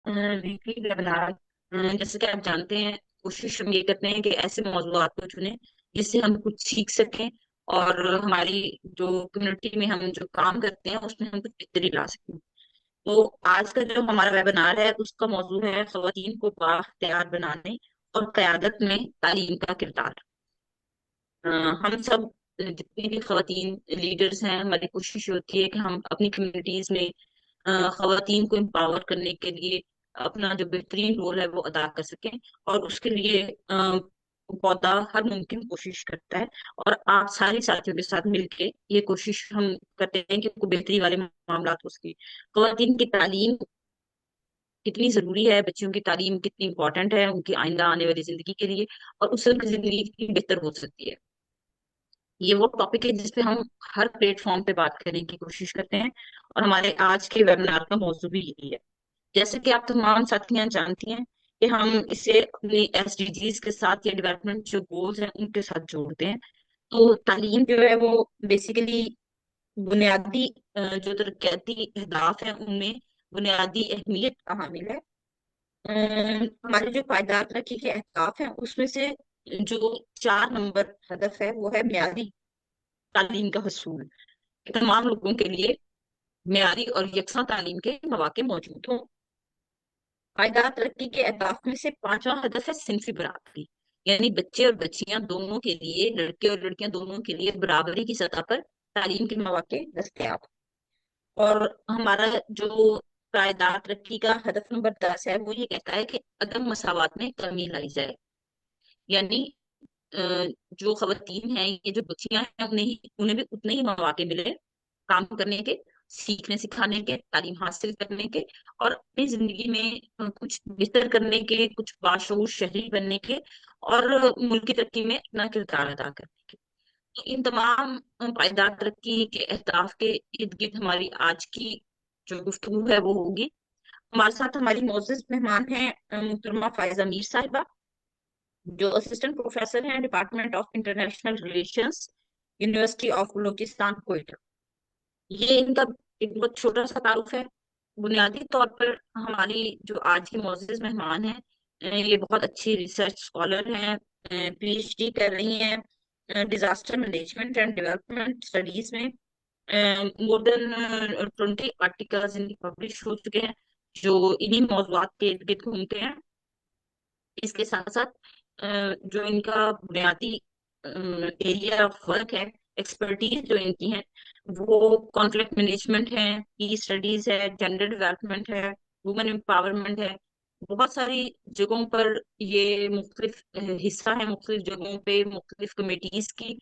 Weekly webinar, जैसे कि आप जानते हैं, कोशिश हम ये करते हैं कि ऐसे मौजूदात को चुने जिससे हम कुछ सीख सकें और हमारी जो कम्युनिटी में हम जो काम करते हैं उसमें हम कुछ बेहतरी ला सकें। तो आज का जो हमारा वेबिनार है उसका मौजू है खवातीन को बाख्तियार बनाने और क़यादत में तालीम का किरदार। हम सब जितनी भी खवातीन लीडर्स हैं, हमारी कोशिश होती है कि हम अपनी कम्युनिटीज में खवातीन को एम्पावर करने के लिए अपना जो बेहतरीन रोल है वो अदा कर सकें। और उसके लिए पौधा हर मुमकिन कोशिश करता है, और आप सारे साथियों के साथ मिलके ये कोशिश हम करते हैं कि उनको बेहतरी वाले मामला हो सके। खवातीन की तालीम कितनी जरूरी है, बच्चियों की तालीम कितनी इंपॉर्टेंट है उनकी आइंदा आने वाली जिंदगी के लिए, और उससे उनकी जिंदगी कितनी बेहतर हो सकती है, ये वो टॉपिक है जिसपे हम हर प्लेटफॉर्म पे बात करने की कोशिश करते हैं। और हमारे आज के वेबिनार का मौजू भी यही है। जैसे कि आप तमाम साथियां जानती हैं कि हम इसे अपने एसडीजीज के साथ या डेवलपमेंट जो गोल्स हैं उनके साथ जोड़ते हैं। तो तालीम जो है वो बेसिकली बुनियादी जो तरक्याती अहदाफ है उनमें बुनियादी अहमियत का हामिल है। हमारे जो पायदार तरक्की के अहदाफ हैं उसमें से जो 4 नंबर हदफ है वो है मियादी तालीम का हसूल, कि तमाम लोगों के लिए मियारी और यकसा तालीम के मौके मौजूद हों। पायदार तरक्की के अहदाफ में से 5वां हदफ है सिंफी बराबरी, यानी बच्चे और बच्चियां दोनों के लिए, लड़के और लड़कियां दोनों के लिए बराबरी की सतह पर तालीम के मौके दस्तयाब। और हमारा जो पायदार तरक्की का हदफ नंबर 10 है वो ये कहता है कि अदम मसावत में कमी लाई जाए, यानी अ, जो खवातीन हैं, ये जो बच्चियां हैं, उन्हें भी उतने ही मौके मिले काम करने के, सीखने सिखाने के, तालीम हासिल करने के, और अपनी जिंदगी में कुछ बेहतर करने के, कुछ बाशऊर शहरी बनने के, और मुल्क की तरक्की में अपना किरदार अदा करने के। तो इन तमाम पायदार तरक्की के अहदाफ के इर्द गिर्द हमारी आज की जो गुफ्तगू है वो होगी। हमारे साथ हमारी मोअज़्ज़िज़ मेहमान हैं मुहतरमा फायजा मीर साहिबा, जो असिस्टेंट प्रोफेसर हैं department of international relations, university of Balochistan Quetta. ये इनका एक बहुत छोटा सा तारुफ है। बुनियादी तौर पर हमारी जो आज की मोअज़्ज़िज़ मेहमान हैं, ये बहुत अच्छी रिसर्च स्कॉलर हैं, पीएचडी कर रही हैं disaster management and development studies में। मोर देन 20 आर्टिकल्स इनके पब्लिश हो चुके हैं जो इन्हीं मौजूआत के इर्द गिर्द घूमते हैं। इसके साथ साथ जो इनका बुनियादी एरिया ऑफ वर्क है, एक्सपर्टीज जो इनकी है, वो कॉन्फ्लिक्ट मैनेजमेंट है, पीस स्टडीज है, जेंडर डेवलपमेंट है, वुमेन एम्पावरमेंट है। बहुत सारी जगहों पर ये मुख्तलिफ हिस्सा है, मुख्तलिफ जगहों पे मुख्तलिफ कमेटीज की,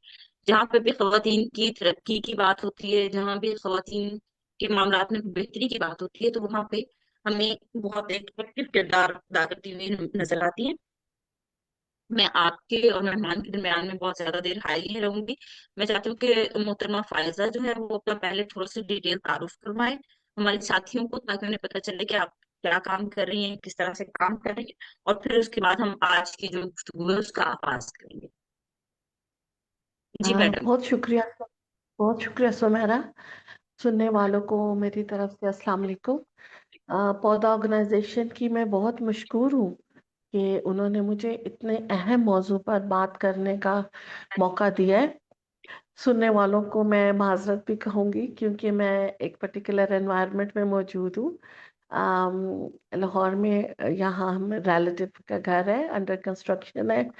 जहाँ पे भी खवातीन की तरक्की की बात होती है, जहाँ भी खवातीन के मामलात में बेहतरी की बात होती है, तो वहाँ पे हमें बहुत एक एक्टिव किरदार अदा करती हुई नजर आती है। मैं आपके और मेहमान के दरमियान में बहुत ज्यादा देर हाई नहीं रहूंगी। मैं चाहती हूँ कि मोहतरमा फायजा जो है वो अपना पहले थोड़ा सा डिटेल तारुफ करवाएं हमारे साथियों को, ताकि उन्हें पता चले कि आप क्या काम कर रही हैं, किस तरह से काम कर रही हैं, और फिर उसके बाद हम आज की जो गुफ्तगू है उसका आगाज करेंगे। जी मैडम। बहुत शुक्रिया। बहुत शुक्रिया सुमेरा। सुनने वालों को मेरी तरफ से अस्सलाम वालेकुम। पौधा ऑर्गेनाइजेशन की मैं बहुत मशकूर हूँ कि उन्होंने मुझे इतने अहम मौजू पर बात करने का मौका दिया है। सुनने वालों को मैं माजरत भी कहूँगी क्योंकि मैं एक पर्टिकुलर एनवायरनमेंट में मौजूद हूँ। लाहौर में यहाँ हम रिलेटिव का घर है, अंडर कंस्ट्रक्शन है।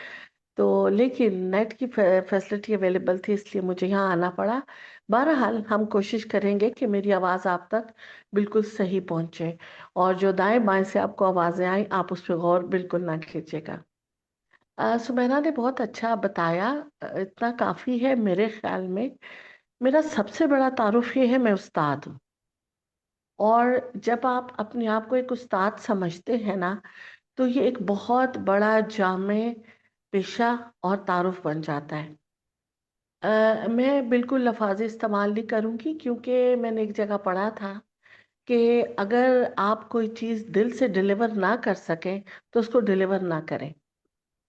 तो लेकिन नेट की फैसिलिटी अवेलेबल थी इसलिए मुझे यहाँ आना पड़ा। बहरहाल हम कोशिश करेंगे कि मेरी आवाज़ आप तक बिल्कुल सही पहुँचे, और जो दाएं बाएं से आपको आवाज़ें आई आप उस पर गौर बिल्कुल ना कीजिएगा। सुमैना ने बहुत अच्छा बताया। इतना काफ़ी है मेरे ख्याल में। मेरा सबसे बड़ा तारुफ ये है, मैं उस्ताद हूँ। और जब आप अपने आप को एक उस्ताद समझते हैं ना, तो ये एक बहुत बड़ा जामे पेशा और तारुफ बन जाता है। मैं बिल्कुल लफाज इस्तेमाल नहीं करूँगी क्योंकि मैंने एक जगह पढ़ा था कि अगर आप कोई चीज़ दिल से डिलीवर ना कर सकें तो उसको डिलीवर ना करें।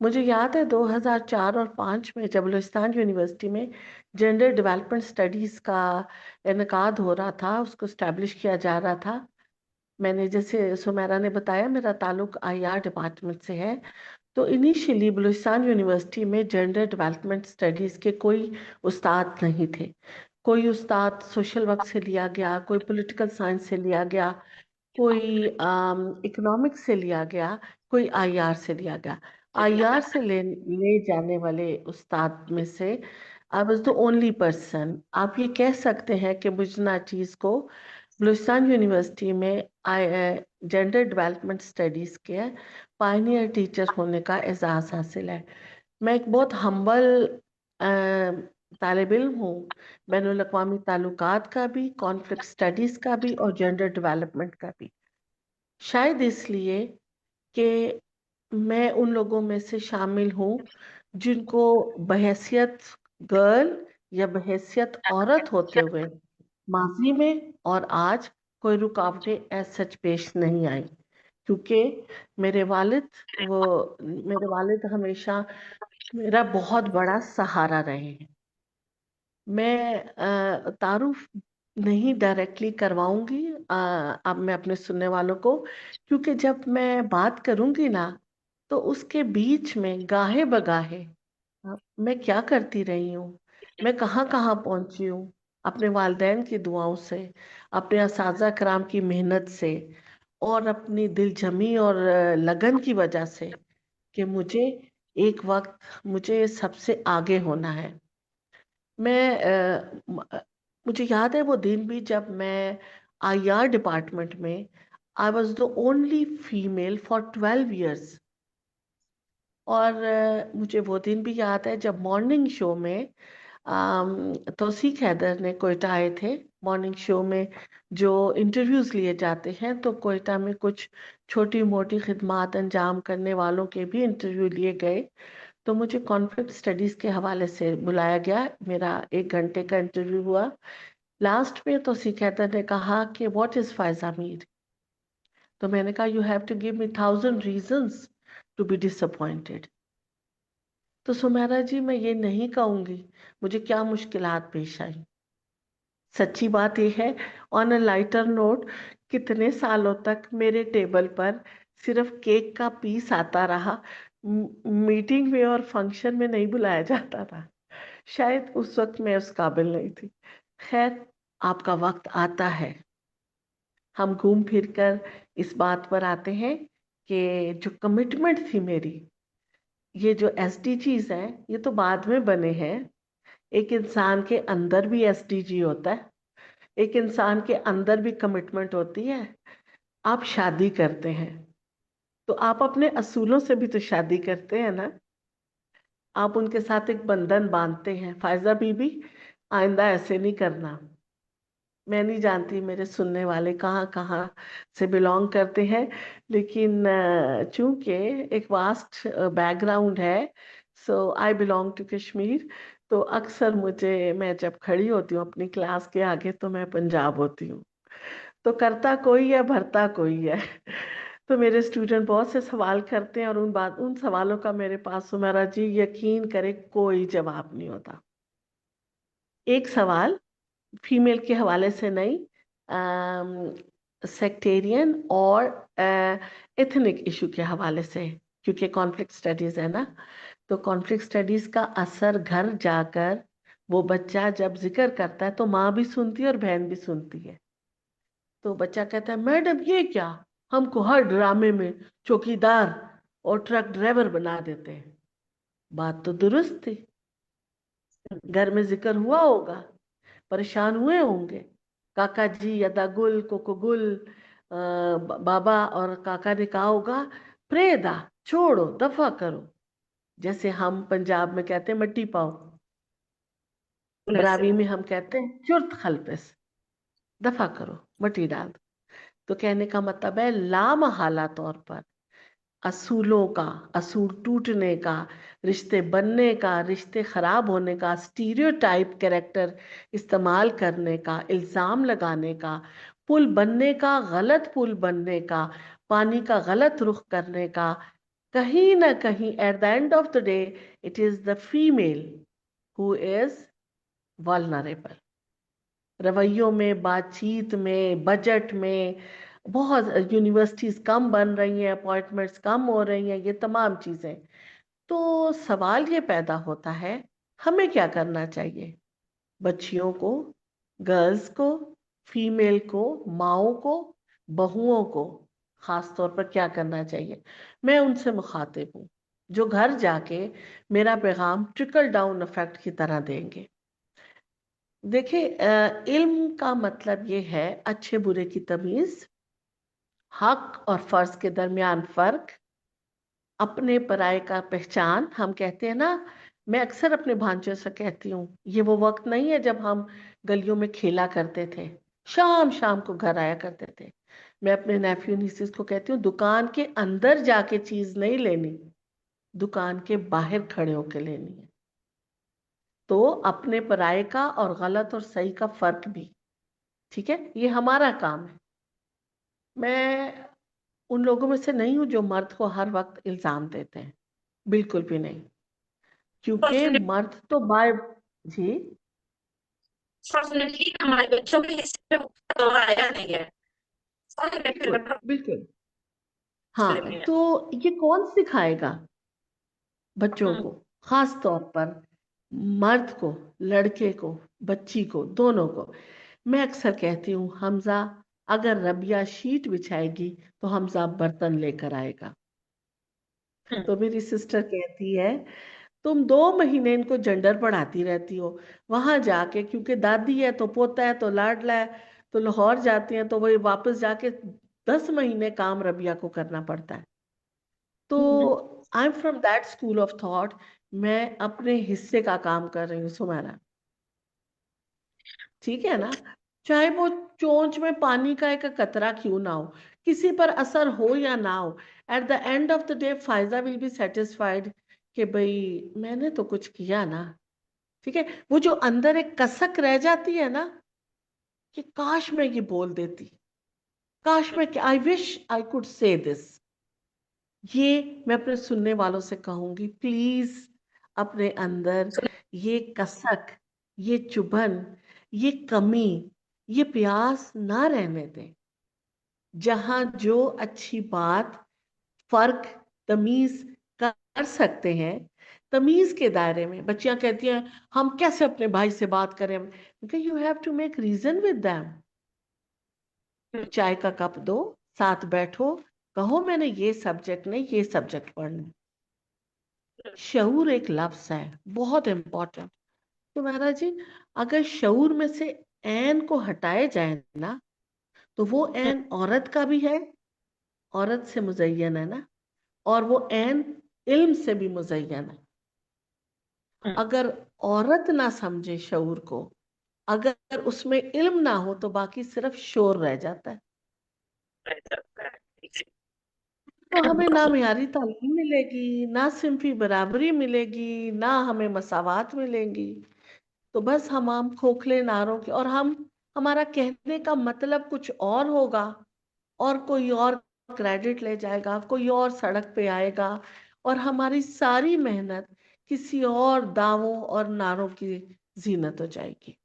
मुझे याद है 2004 और 5 में जब बलूचिस्तान यूनिवर्सिटी में जेंडर डेवलपमेंट स्टडीज़ का इनकाद हो रहा था, उसको इस्टेब्लिश किया जा रहा था। मैंने जैसे सुमेरा ने बताया, मेरा ताल्लुक आईआर डिपार्टमेंट से है। तो इनिशियली बलूचिस्तान यूनिवर्सिटी में जेंडर डेवलपमेंट स्टडीज के कोई उस्ताद नहीं थे। कोई उस्ताद सोशल वर्क से लिया गया, कोई पॉलिटिकल साइंस से लिया गया, कोई इकोनॉमिक्स से लिया गया, कोई आईआर से लिया गया। आईआर से ले जाने वाले उस्ताद में से I was the only person. आप ये कह सकते हैं कि मुझे चीज को बलूचिस्तान यूनिवर्सिटी में जेंडर डेवलपमेंट स्टडीज के पायनियर टीचर होने का एजाज हासिल है। मैं एक बहुत हम्बल तालिब इल्म हूँ, बैनुल अक़वामी ताल्लुकात का भी, कॉन्फ्लिक्ट स्टडीज का भी और जेंडर डेवलपमेंट का भी। शायद इसलिए कि मैं उन लोगों में से शामिल हूँ जिनको बहैसियत गर्ल या बहैसियत औरत होते हुए माजी में और आज कोई रुकावटें एज सच पेश नहीं आई। क्योंकि मेरे वालिद वो मेरे वालिद हमेशा मेरा बहुत बड़ा सहारा रहे हैं। मैं तारुफ नहीं डायरेक्टली करवाऊंगी अब मैं अपने सुनने वालों को, क्योंकि जब मैं बात करूंगी ना तो उसके बीच में गाहे बगाहे मैं क्या करती रही हूँ, मैं कहाँ कहाँ पहुंची हूँ, अपने वालिदैन की दुआओं से, अपने असातिज़ा कराम की मेहनत से और अपनी दिलजमी और लगन की वजह से कि मुझे एक वक्त मुझे सबसे आगे होना है। मैं मुझे याद है वो दिन भी जब मैं आईआर डिपार्टमेंट में I was the only female for 12 years। और मुझे वो दिन भी याद है जब मॉर्निंग शो में तौसीक हैदर ने कोयटा आए थे। मॉर्निंग शो में जो इंटरव्यूज लिए जाते हैं, तो कोयटा में कुछ छोटी मोटी खिदमात अंजाम करने वालों के भी इंटरव्यू लिए गए। तो मुझे कॉन्फ्लिक्ट स्टडीज के हवाले से बुलाया गया, मेरा 1 घंटे का इंटरव्यू हुआ। लास्ट में तो सिकंदर ने कहा कि व्हाट इज फायजा मीर। तो मैंने कहा you have to give me 1000 reasons to be disappointed. तो सुमेरा जी, मैं ये नहीं कहूंगी मुझे क्या मुश्किलात पेश आई। सच्ची बात यह है, ऑन अ लाइटर नोट, कितने सालों तक मेरे टेबल पर सिर्फ केक का पीस आता रहा, मीटिंग में और फंक्शन में नहीं बुलाया जाता था। शायद उस वक्त मैं उस काबिल नहीं थी। खैर, आपका वक्त आता है। हम घूम फिर कर इस बात पर आते हैं कि जो कमिटमेंट थी मेरी, ये जो एसडीजीज हैं, ये तो बाद में बने हैं। एक इंसान के अंदर भी एसडीजी होता है, एक इंसान के अंदर भी कमिटमेंट होती है। आप शादी करते हैं तो आप अपने असूलों से भी तो शादी करते हैं ना, आप उनके साथ एक बंधन बांधते हैं। फायजा बीबी, आइंदा ऐसे नहीं करना। मैं नहीं जानती मेरे सुनने वाले कहाँ कहाँ से बिलोंग करते हैं, लेकिन चूंकि एक वास्ट बैकग्राउंड है, सो आई बिलोंग टू कश्मीर। तो अक्सर मैं जब खड़ी होती हूँ अपनी क्लास के आगे तो मैं पंजाब होती हूँ। तो करता कोई है, भरता कोई है। तो मेरे स्टूडेंट बहुत से सवाल करते हैं और उन सवालों का मेरे पास, सुमेरा जी यकीन करे, कोई जवाब नहीं होता। एक सवाल फीमेल के हवाले से नहीं, सेक्टेरियन और एथनिक इशू के हवाले से, क्योंकि कॉन्फ्लिक्ट स्टडीज है ना। तो कॉन्फ्लिक्ट स्टडीज का असर घर जाकर वो बच्चा जब जिक्र करता है तो माँ भी सुनती है और बहन भी सुनती है। तो बच्चा कहता है, मैडम ये क्या, हमको हर ड्रामे में चौकीदार और ट्रक ड्राइवर बना देते हैं। बात तो दुरुस्त थी, घर में जिक्र हुआ होगा, परेशान हुए होंगे। काका जी, यदागुल, कोकोगुल, बाबा और काका ने कहा होगा, प्रेदा, छोड़ो, दफा करो। जैसे हम पंजाब में कहते हैं मट्टी पाओ, वैसे बरावी में हम कहते हैं चुर्त खलपेस, दफा करो, मट्टी डाल दो। तो कहने का मतलब है लामहला तौर पर असूलों का, असूल टूटने का, रिश्ते बनने का, रिश्ते खराब होने का, स्टीरियोटाइप कैरेक्टर इस्तेमाल करने का, इल्जाम लगाने का, पुल बनने का, गलत पुल बनने का, पानी का गलत रुख करने का, कहीं ना कहीं at the end of the day it is the female who is vulnerable. रवैयों में, बातचीत में, बजट में, बहुत यूनिवर्सिटीज कम बन रही हैं, अपॉइंटमेंट्स कम हो रही हैं, ये तमाम चीजें। तो सवाल ये पैदा होता है, हमें क्या करना चाहिए? बच्चियों को, गर्ल्स को, फीमेल को, माओं को, बहुओं को खास तौर पर क्या करना चाहिए? मैं उनसे मुखातिब हूँ जो घर जाके मेरा पैगाम ट्रिकल डाउन इफेक्ट की तरह देंगे। देखिए, इल्म का मतलब ये है अच्छे बुरे की तमीज, हक और फर्ज के दरमियान फर्क, अपने पराये का पहचान। हम कहते हैं ना, मैं अक्सर अपने भांजों से कहती हूँ, ये वो वक्त नहीं है जब हम गलियों में खेला करते थे, शाम शाम को घर आया करते थे। मैं अपने नेफ्यू नीसेस को कहती हूँ, दुकान के अंदर जाके चीज नहीं लेनी, दुकान के बाहर खड़े होके लेनी है। तो अपने पराये का और गलत और सही का फर्क भी, ठीक है, ये हमारा काम है। मैं उन लोगों में से नहीं हूं जो मर्द को हर वक्त इल्जाम देते हैं, बिल्कुल भी नहीं, क्योंकि मर्द तो बाय। जी। फॉर्चुनेटली हमारे बच्चों के हिस्से में वो दौर आया नहीं है। सारे बच्चे बिल्कुल मतलब बिल्कुल। मुस्लिम हाँ, में। तो ये कौन सिखाएगा बच्चों हम्म। को? खास तौर पर मर्द को, लड़के को, बच्ची को, दोनों को। मैं अक्सर कहती हूँ, हमजा अगर रबिया शीट बिछाएगी तो हमजा बर्तन लेकर आएगा। हम्म। तो मेरी सिस्टर कहती है, तुम 2 महीने इनको जेंडर पढ़ाती रहती हो, वहां जाके क्योंकि दादी है तो पोता है तो लाडला है, तो लाहौर जाती हैं तो वही वापस जाके 10 महीने काम रबिया को करना पड़ता है। तो hmm. I am from that school of thought. मैं अपने हिस्से का काम कर रही हूँ सुमेरा, ठीक है ना? चाहे वो चोंच में पानी का एक कतरा क्यों ना हो, किसी पर असर हो या ना हो, eight the end of the day Faiza will be satisfied कि भाई मैंने तो कुछ किया ना। ठीक है, वो जो अंदर एक कसक रह जाती है ना, कि काश मैं ये बोल देती, काश मैं, I wish I could say this. ये मैं अपने सुनने वालों से कहूंगी, प्लीज अपने अंदर ये कसक, ये चुभन, ये कमी, ये प्यास ना रहने दें। जहां जो अच्छी बात, फर्क, तमीज कर सकते हैं, तमीज के दायरे में। बच्चियां कहती हैं, हम कैसे अपने भाई से बात करें? You have to make reason with them. चाय का कप दो, साथ बैठो, कहो मैंने ये सब्जेक्ट नहीं, ये सब्जेक्ट पढ़ना है। शऊर एक लफ्ज है, बहुत इंपॉर्टेंट। तो महाराज जी, अगर शऊर में से एन को हटाए जाए ना, तो वो एन औरत का भी है, औरत से मुजय्यन है ना, और वो एन इल्म से भी मुजय्यन है। अगर औरत ना समझे शऊर को, अगर उसमें इल्म ना हो, तो बाकी सिर्फ शोर रह जाता है। तो हमें ना मियारी तालीम मिलेगी, ना सिंफी बराबरी मिलेगी, ना हमें मसावात मिलेंगी। तो बस हम खोखले नारों के, और हमारा कहने का मतलब कुछ और होगा, और कोई और क्रेडिट ले जाएगा, कोई और सड़क पे आएगा, और हमारी सारी मेहनत किसी और दावों और नारों की जीनत हो जाएगी।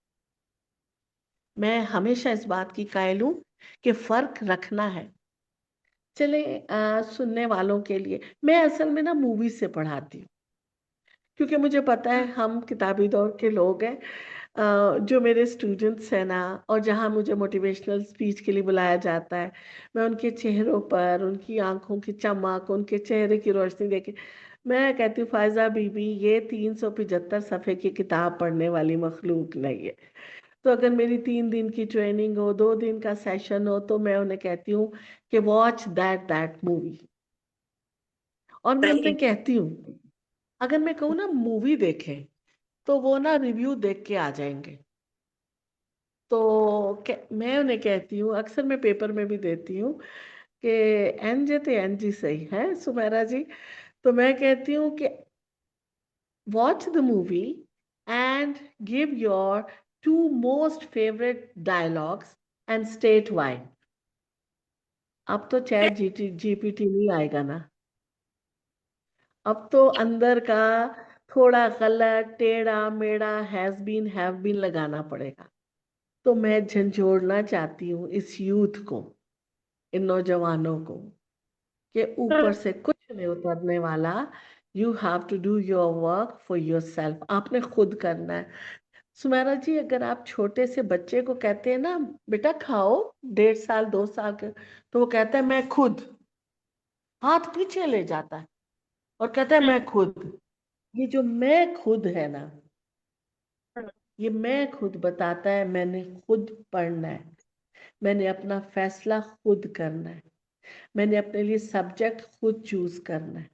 मैं हमेशा इस बात की कायल हूं कि फर्क रखना है। चले, सुनने वालों के लिए मैं असल में ना मूवी से पढ़ाती हूँ, क्योंकि मुझे पता है हम किताबी दौर के लोग हैं। जो मेरे स्टूडेंट्स हैं ना, और जहाँ मुझे मोटिवेशनल स्पीच के लिए बुलाया जाता है, मैं उनके चेहरों पर, उनकी आंखों की चमक, उनके चेहरे की रोशनी देखे मैं कहती हूँ, फायजा बीबी ये 375 की किताब पढ़ने वाली मखलूक नहीं है। तो अगर मेरी 3 दिन की ट्रेनिंग हो, 2 दिन का सेशन हो, तो मैं उन्हें कहती हूँ कि वॉच दैट मूवी। और मैं सही। उन्हें कहती हूँ, अगर मैं कहूँ ना मूवी देखें, तो वो ना रिव्यू देख के आ जाएंगे। तो मैं उन्हें कहती हूँ, अक्सर मैं पेपर में भी देती हूँ कि एनजे तो एनजी सही है सुमेरा जी। तो मैं कहती हूँ कि watch the movie and give your 2 most favourite dialogues and state why. अब तो चैट जीपीटी नहीं आएगा ना, अब तो अंदर का थोड़ा गलत, टेढ़ा मेढ़ा, हैज बीन, हैव बीन लगाना पड़ेगा। तो मैं झंझोड़ना चाहती हूँ इस यूथ को, इन नौजवानों को कि ऊपर से कुछ नहीं उतरने वाला। You have to do your work for your self, आपने खुद करना है। सुमेरा जी, अगर आप छोटे से बच्चे को कहते हैं ना बेटा खाओ, 1.5 साल 2 साल के, तो वो कहता है मैं खुद, हाथ पीछे ले जाता है और कहता है मैं खुद। ये जो मैं खुद है ना, ये मैं खुद बताता है मैंने खुद पढ़ना है, मैंने अपना फैसला खुद करना है, मैंने अपने लिए सब्जेक्ट खुद चूज करना है,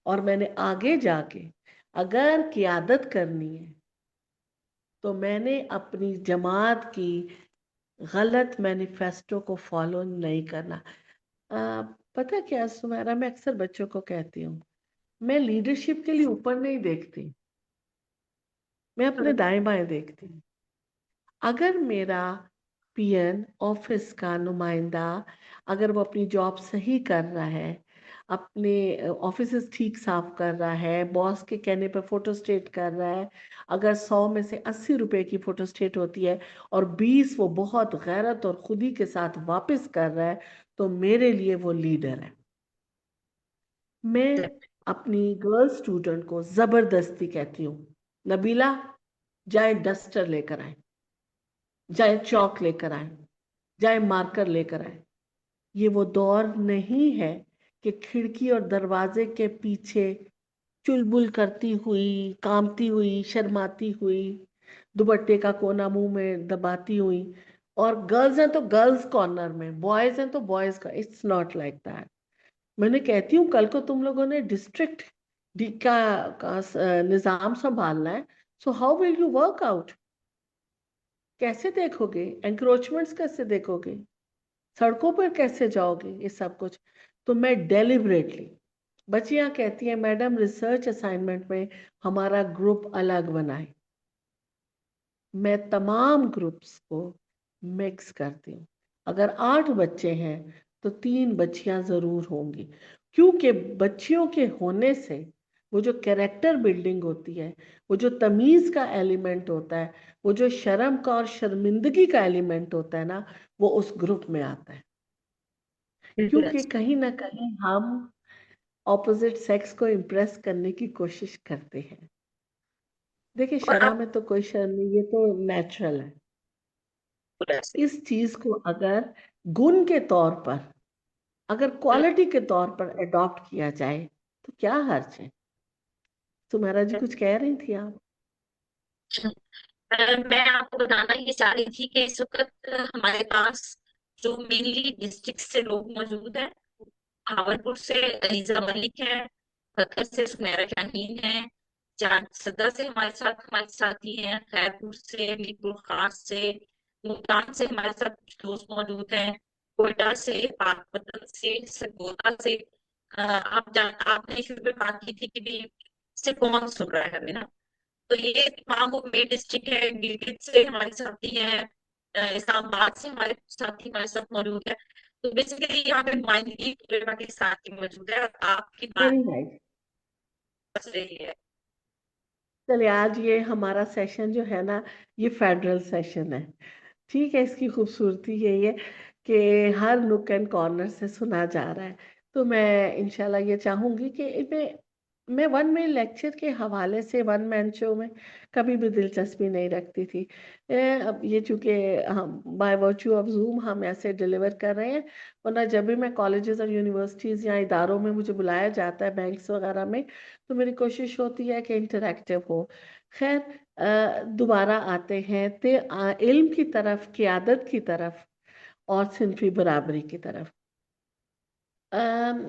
और मैंने आगे जाके अगर क़ियादत करनी है तो मैंने अपनी जमात की गलत मैनिफेस्टो को फॉलो नहीं करना। पता क्या सुमेरा, मैं अक्सर बच्चों को कहती हूँ, मैं लीडरशिप के लिए ऊपर नहीं देखती, मैं अपने दाएं बाएं देखती हूँ। अगर मेरा पीएन ऑफिस का नुमाइंदा, अगर वो अपनी जॉब सही कर रहा है, अपने ऑफिस ठीक साफ कर रहा है, बॉस के कहने पर फोटो स्टेट कर रहा है, अगर 100 में से 80 रुपए की फोटो स्टेट होती है और 20 वो बहुत गैरत और खुदी के साथ वापस कर रहा है, तो मेरे लिए वो लीडर है। मैं अपनी गर्ल स्टूडेंट को जबरदस्ती कहती हूँ, नबीला जाए डस्टर लेकर आए, जाए चौक लेकर आए, जाए मार्कर लेकर आए। ये वो दौर नहीं है कि खिड़की और दरवाजे के पीछे चुलबुल करती हुई, कांपती हुई, शर्माती हुई, दुपट्टे का कोना मुंह में दबाती हुई, और गर्ल्स हैं तो गर्ल्स कॉर्नर में, बॉयज हैं तो बॉयज का। It's not like that. मैंने कहती हूँ कल को तुम लोगों ने डिस्ट्रिक्ट का निजाम संभालना है, so how will you work out? कैसे देखोगे एंक्रोचमेंट्स, कैसे देखोगे, सड़कों पर कैसे जाओगे, ये सब कुछ। तो मैं डेलिबरेटली, बच्चियां कहती हैं मैडम रिसर्च असाइनमेंट में हमारा ग्रुप अलग बनाए, मैं तमाम ग्रुप्स को मिक्स करती हूँ। अगर 8 बच्चे हैं तो 3 बच्चियां जरूर होंगी, क्योंकि बच्चियों के होने से वो जो कैरेक्टर बिल्डिंग होती है, वो जो तमीज का एलिमेंट होता है, वो जो शर्म का और शर्मिंदगी का एलिमेंट होता है ना, वो उस ग्रुप में आता है। बिल्कुल क्योंकि कहीं ना कहीं हम ऑपोजिट सेक्स को इम्प्रेस करने की कोशिश करते हैं। देखिए, और शर्म आप में तो कोई शर्म नहीं, ये तो नेचुरल है। ऐसे इस चीज को अगर गुण के तौर पर, अगर क्वालिटी के तौर पर अडॉप्ट किया जाए तो क्या हर्ज है? तुम्हारा जी कुछ कह रही थी आप? मैं आपको बताना ये चाह रही थी कि इस वक्त हमारे पास जो मेनली डिस्ट्रिक्ट से लोग मौजूद हैं, भावलपुर से अलीजा मलिक है, खतर से सुमेरा शाहीन है, सदर से हमारे साथी हैं, खैरपुर से, मीरपुर खास से, मुल्तान से हमारे साथ कुछ दोस्त मौजूद हैं, कोयटा से, पाकपतन से, सरगोदा से। आपने शुरू में बात की थी कि भी से कौन सुन रहा है हमें ना, तो ये तमाम वो मेन डिस्ट्रिक्ट है। गिलगित से हमारे साथी हैं, इस्लामाबाद से हमारे साथी हमारे साथ मौजूद है। तो बेसिकली यहाँ पे नुमाइंदगी पूरे पाकिस्तान की मौजूद है और आपकी बात वेरी नाइस। बच रही है। चलिए, आज ये हमारा सेशन जो है ना, ये फेडरल सेशन है। ठीक है, इसकी खूबसूरती यही है कि हर नुक एंड कॉर्नर से सुना जा रहा है। तो मैं इंशाल्लाह ये चाहूंगी कि मैं वन मैन लेक्चर के हवाले से वन मैन शो में कभी भी दिलचस्पी नहीं रखती थी। अब ये चूंकि हम बाय वर्च्यू ऑफ जूम हम ऐसे डिलीवर कर रहे हैं, वरना जब भी मैं कॉलेजेस और यूनिवर्सिटीज़ या इदारों में मुझे बुलाया जाता है, बैंक्स वगैरह में, तो मेरी कोशिश होती है कि इंटरेक्टिव हो। खैर, दोबारा आते हैं ते इल्म की तरफ, क़ियादत की तरफ और सिनफी बराबरी की तरफ। अम,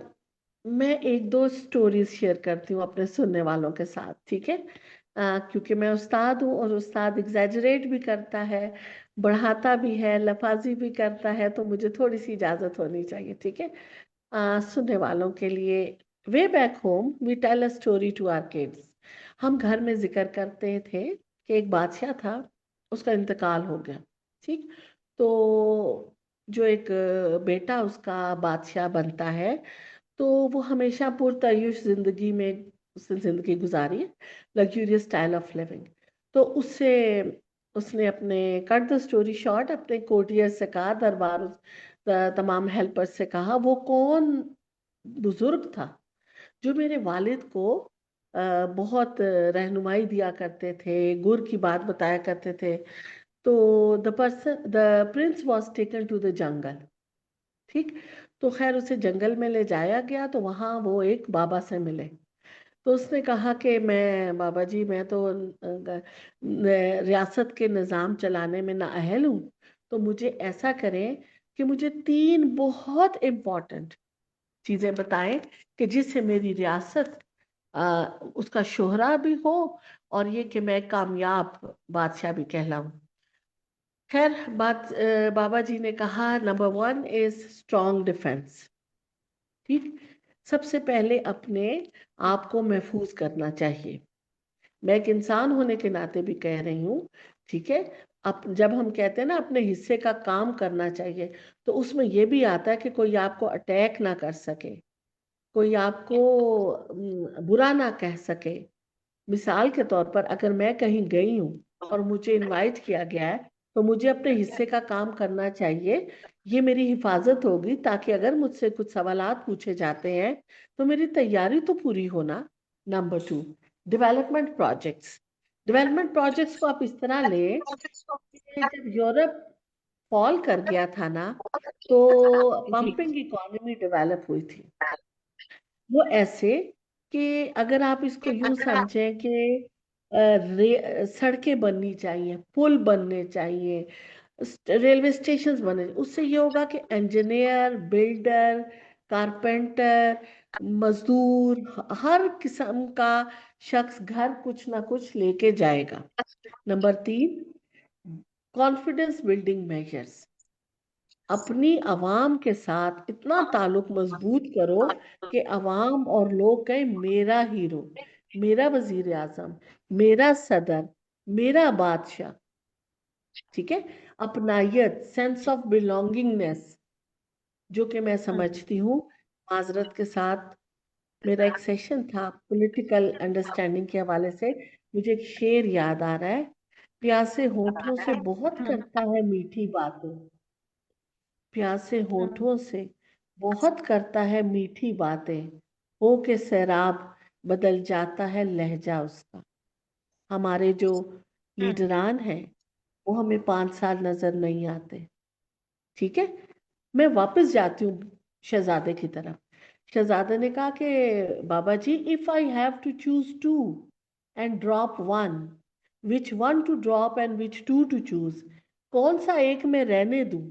मैं एक दो स्टोरीज शेयर करती हूँ अपने सुनने वालों के साथ, ठीक है? क्योंकि मैं उस्ताद हूँ और उस्ताद एग्जैजरेट भी करता है, बढ़ाता भी है, लफाजी भी करता है, तो मुझे थोड़ी सी इजाज़त होनी चाहिए, ठीक है? सुनने वालों के लिए, way back home we tell a story to our kids. हम घर में जिक्र करते थे कि एक बादशाह था, उसका इंतकाल हो गया, ठीक? तो जो एक बेटा उसका बादशाह बनता है, तो वो हमेशा पुरतयुश जिंदगी में उसने जिंदगी गुजारी है, लग्जूरियस स्टाइल ऑफ लिविंग। तो उससे उसने अपने, कट द स्टोरी शॉर्ट, अपने कोर्टियर से कहा, दरबार तमाम हेल्पर से कहा वो कौन बुजुर्ग था जो मेरे वालिद को बहुत रहनुमाई दिया करते थे, गुर की बात बताया करते थे। तो the prince was taken to the jungle. ठीक। तो खैर उसे जंगल में ले जाया गया, तो वहां वो एक बाबा से मिले। तो उसने कहा कि मैं बाबा जी, मैं तो रियासत के निज़ाम चलाने में नाअहल हूँ, तो मुझे ऐसा करें कि मुझे 3 बहुत इम्पोर्टेंट चीज़ें बताएं कि जिससे मेरी रियासत उसका शोहरा भी हो और ये कि मैं कामयाब बादशाह भी कहलाऊं। खैर बाबा जी ने कहा, नंबर 1 इज स्ट्रॉन्ग डिफेंस। ठीक। सबसे पहले अपने आप को महफूज करना चाहिए। मैं एक इंसान होने के नाते भी कह रही हूँ। ठीक है। अब जब हम कहते हैं ना अपने हिस्से का काम करना चाहिए, तो उसमें ये भी आता है कि कोई आपको अटैक ना कर सके, कोई आपको बुरा ना कह सके। मिसाल के तौर पर अगर मैं कहीं गई हूँ और मुझे इनवाइट किया गया है, तो मुझे अपने हिस्से का काम करना चाहिए। ये मेरी हिफाजत होगी, ताकि अगर मुझसे कुछ सवालात पूछे जाते हैं तो मेरी तैयारी तो पूरी होना। Number 2, development projects. Development projects को आप इस तरह लें कि जब यूरोप फॉल कर गया था ना, तो जी। पंपिंग इकोनॉमी डेवलप हुई थी। वो ऐसे कि अगर आप इसको यूं समझें कि सड़कें बननी चाहिए, पुल बनने चाहिए, रेलवे स्टेशन बने, उससे ये होगा कि इंजीनियर, बिल्डर, कारपेंटर, मजदूर, हर किस्म का शख्स घर कुछ ना कुछ लेके जाएगा। Number 3, confidence building measures. अपनी अवाम के साथ इतना ताल्लुक मजबूत करो कि अवाम और लोग कहें, मेरा हीरो, मेरा वजीर आजम, मेरा सदर, मेरा बादशाह। ठीक है। अपनायत, सेंस ऑफ बिलोंगिंगनेस, जो कि मैं समझती हूँ, माजरत के साथ मेरा एक सेशन था पॉलिटिकल अंडरस्टैंडिंग के हवाले से, मुझे एक शेर याद आ रहा है। प्यासे होठों से बहुत करता है मीठी बातें, प्यासे होठों से बहुत करता है मीठी बातें, हो के सैराब बदल जाता है लहजा उसका। हमारे जो लीडरान हैं वो हमें 5 साल नजर नहीं आते। ठीक है। मैं वापस जाती हूँ शहजादे की तरफ। शहजादे ने कहा कि बाबा जी, if I have to choose two and drop one, which one to drop and which two to choose, कौन सा एक मैं रहने दूं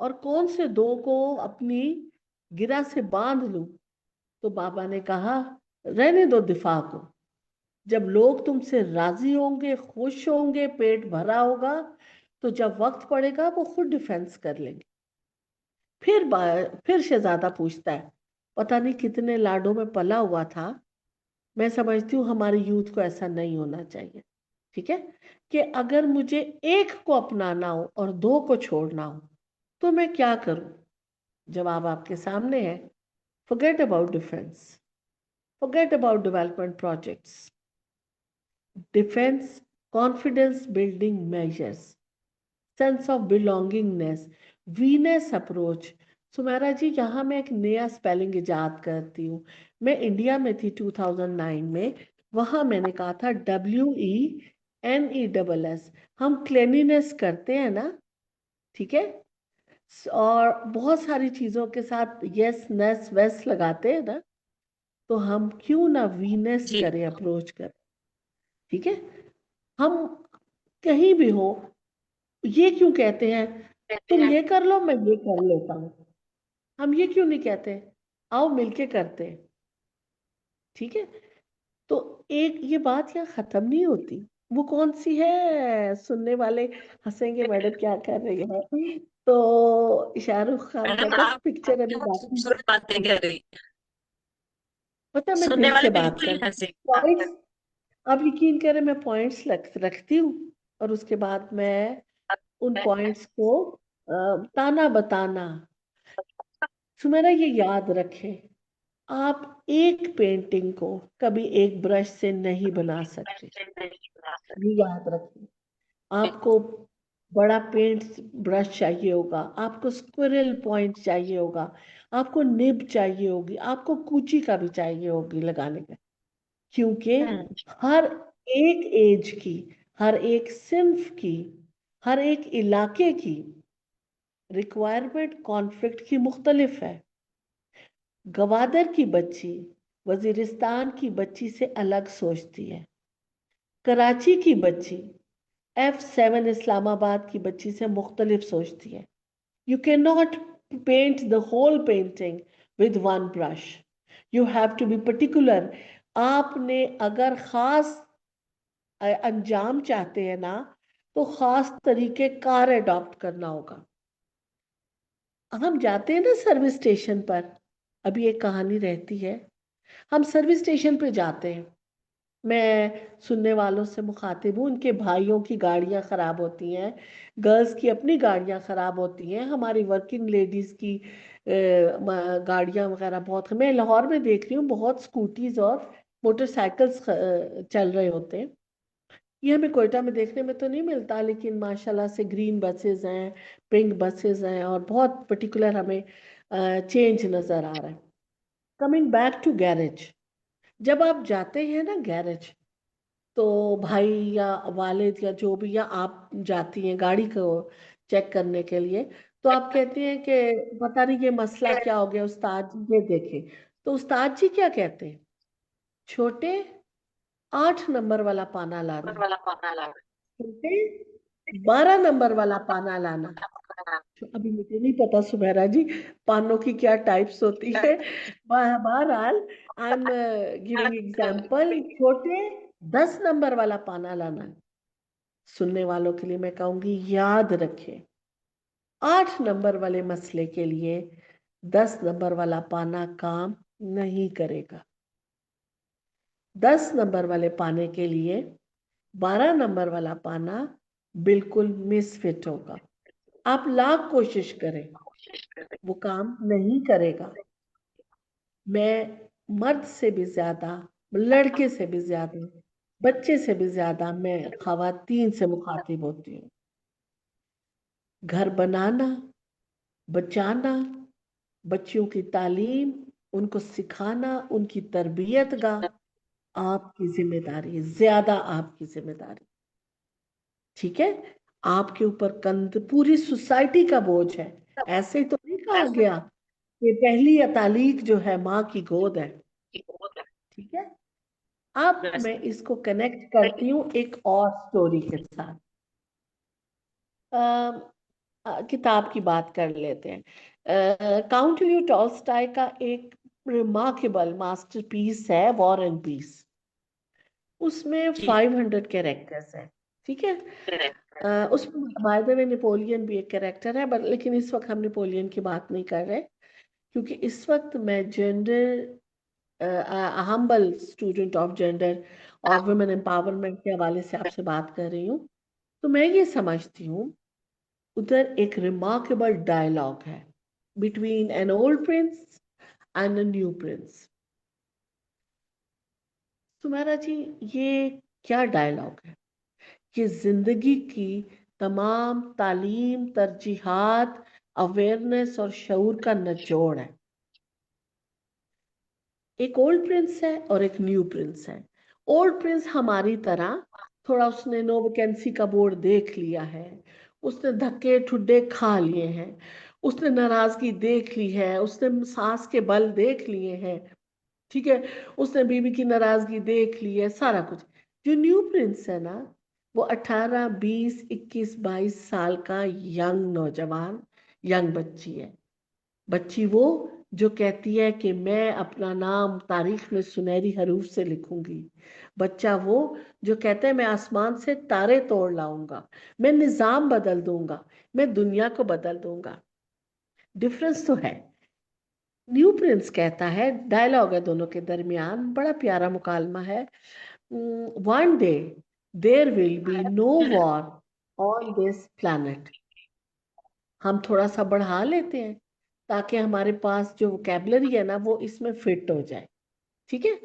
और कौन से 2 को अपनी गिरा से बांध लूं? तो बाबा ने कहा, रहने दो दिफा को। जब लोग तुमसे राजी होंगे, खुश होंगे, पेट भरा होगा, तो जब वक्त पड़ेगा वो खुद डिफेंस कर लेंगे। फिर शहजादा पूछता है, पता नहीं कितने लाडों में पला हुआ था। मैं समझती हूँ हमारे यूथ को ऐसा नहीं होना चाहिए। ठीक है। कि अगर मुझे एक को अपनाना हो और 2 को छोड़ना हो, तो मैं क्या करूं? जवाब आपके सामने है। Forget about defense. Forget about development projects. Defense, confidence building measures, sense of belongingness, weness approach. Sumera ji, यहाँ मैं एक नया स्पेलिंग इजाद करती हूँ। मैं इंडिया में थी 2009 में, वहाँ मैंने कहा था WENESS। हम क्लेनिनेस करते हैं ना, ठीक है, और बहुत सारी चीज़ों के साथ यस नेस वेस लगाते हैं ना, तो हम क्यों ना वीनेस जी। करें, अप्रोच करें। ठीक है। हम कहीं भी हो, ये क्यों कहते हैं तुम ये कर लो मैं ये कर लेता हूँ? हम ये क्यों नहीं कहते, आओ मिलके करते हैं। ठीक है। तो एक ये बात यहाँ खत्म नहीं होती। वो कौन सी है, सुनने वाले हंसेंगे, मैडम क्या कर रही है, तो शाहरुख खान मैडम कहता है आप पिक्चर अभी बहुत बाकी खूबसूरत बातें कर रही हैं। पता है, मैं सुनने दिल वाले से बात बिल्कुल कर नहीं हंसे। पॉइंट्स। आप यकीन करें, मैं पॉइंट्स रखती हूँ और उसके बाद मैं उन पॉइंट्स को ताना बताना। सुमेरा, ये याद रखें, आप एक पेंटिंग को कभी एक ब्रश से नहीं बना सकते। ये याद रखें। आपको बड़ा पेंट ब्रश चाहिए होगा, आपको स्क्विरल पॉइंट चाहिए होगा, आपको निब चाहिए होगी, आपको कूची का भी चाहिए होगी लगाने का। क्योंकि हम्म। हर एक एज की, हर एक सिंफ की, हर एक इलाके की रिक्वायरमेंट कॉन्फ्लिक्ट की मुख्तलिफ है। गवादर की बच्ची वजीरिस्तान की बच्ची से अलग सोचती है। कराची की बच्ची F7 इस्लामाबाद की बच्ची से मुख्तलिफ सोचती है। You cannot paint the whole painting with one brush. You have to be particular. आपने अगर खास अंजाम चाहते हैं ना, तो खास तरीके कार अडॉप्ट करना होगा। हम जाते हैं ना सर्विस स्टेशन पर, अभी एक कहानी रहती है। हम सर्विस स्टेशन पे जाते हैं, मैं सुनने वालों से मुखातिब हूँ, उनके भाइयों की गाड़ियां खराब होती हैं, गर्ल्स की अपनी गाड़ियां खराब होती हैं, हमारी वर्किंग लेडीज की गाड़ियां वगैरह बहुत, मैं लाहौर में देख रही हूँ बहुत स्कूटीज और मोटरसाइकिल्स चल रहे होते हैं। ये हमें कोयटा में देखने में तो नहीं मिलता, लेकिन माशाल्लाह से ग्रीन बसेस हैं, पिंक बसेस हैं, और बहुत पर्टिकुलर हमें चेंज नज़र आ रहा है। कमिंग बैक टू गैरेज, जब आप जाते हैं ना गैरेज, तो भाई या वालिद या जो भी, या आप जाती हैं गाड़ी को चेक करने के लिए, तो आप कहते हैं कि पता नहीं ये मसला क्या हो गया उस्ताद जी, ये देखें। तो उस्ताद जी क्या कहते हैं? छोटे, 8 नंबर वाला पाना लाना। वाला पाना ला। छोटे, 12 नंबर वाला पाना लाना। तो अभी मुझे नहीं पता सुमेरा जी, पानों की क्या टाइप्स होती है। बहरहाल आई एम गिविंग एग्जाम्पल, छोटे 10 नंबर वाला पाना लाना। सुनने वालों के लिए मैं कहूंगी, याद रखें, 8 नंबर वाले मसले के लिए 10 नंबर वाला पाना काम नहीं करेगा। 10 नंबर वाले पाने के लिए 12 नंबर वाला पाना बिल्कुल मिसफिट होगा। आप लाख कोशिश करें, वो काम नहीं करेगा। मैं मर्द से भी ज्यादा, लड़के से भी ज्यादा, बच्चे से भी ज्यादा मैं खवातीन से मुखातिब होती हूँ। घर बनाना, बचाना, बच्चियों की तालीम, उनको सिखाना, उनकी तरबियत का आपकी जिम्मेदारी है, ज्यादा आपकी जिम्मेदारी। ठीक है, आपके ऊपर कंध पूरी सोसाइटी का बोझ है। ऐसे ही तो नहीं कहा गया कि पहली तालीक जो है माँ की गोद है। ठीक है, अब मैं इसको कनेक्ट करती हूँ एक और स्टोरी के साथ। किताब की बात कर लेते हैं। काउंट ल्यू टॉल्स्टॉय का एक रिमार्केबल मास्टरपीस है वॉर एंड पीस। उसमें जी। 500 कैरेक्टर्स हैं। ठीक है, उसमें बाय द वे नेपोलियन भी एक कैरेक्टर है, बट लेकिन इस वक्त हम नेपोलियन की बात नहीं कर रहे, क्योंकि इस वक्त मैं gender, humble student of gender और वुमेन एम्पावरमेंट के हवाले से आपसे बात कर रही हूँ। तो मैं ये समझती हूँ, उधर एक रिमार्केबल डायलॉग है between an old Prince and a new Prince. तुम्हारा जी, ये क्या डायलॉग है? ये जिंदगी की तमाम तालीम, तरजीहात, अवेयरनेस और शऊर का निचोड़ है। एक ओल्ड प्रिंस है और एक न्यू प्रिंस है। ओल्ड प्रिंस हमारी तरह थोड़ा उसने नो वैकेंसी का बोर्ड देख लिया है, उसने धक्के ठुड्डे खा लिए हैं, उसने नाराजगी देख ली है, उसने सास के बल देख लिए हैं। ठीक है, उसने बीवी की नाराजगी देख ली है, सारा कुछ। जो न्यू प्रिंस है ना, वो 18, 20, 21, 22 साल का यंग नौजवान, यंग बच्ची है। बच्ची वो जो कहती है कि मैं अपना नाम तारीख में सुनहरी हरूफ से लिखूंगी। बच्चा वो जो कहता है मैं आसमान से तारे तोड़ लाऊंगा, मैं निजाम बदल दूंगा, मैं दुनिया को बदल दूंगा। डिफरेंस तो है। न्यू प्रिंस कहता है, डायलॉग है दोनों के दरमियान, बड़ा प्यारा मुकालमा है। One day there will be no war on this planet. हम थोड़ा सा बढ़ा लेते हैं ताकि हमारे पास जो वोकेबलरी है ना, वो इसमें फिट हो जाए। ठीक है,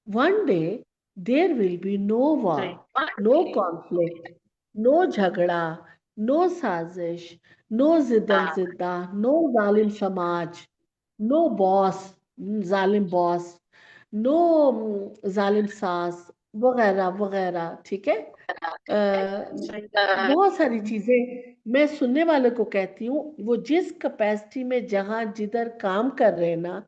one day there will be no war, जी। नो कॉन्फ्लिक्ट, नो झगड़ा, नो साजिश, नो जिद्दम जिद्दा, नो जालिम समाज, नो बॉस, जालिम बॉस, नो जालिम सास, वगैरह वगैरह। ठीक है। बहुत सारी चीजें मैं सुनने वाले को कहती हूँ, वो जिस कैपेसिटी में जहां जिधर काम कर रहे हैं ना,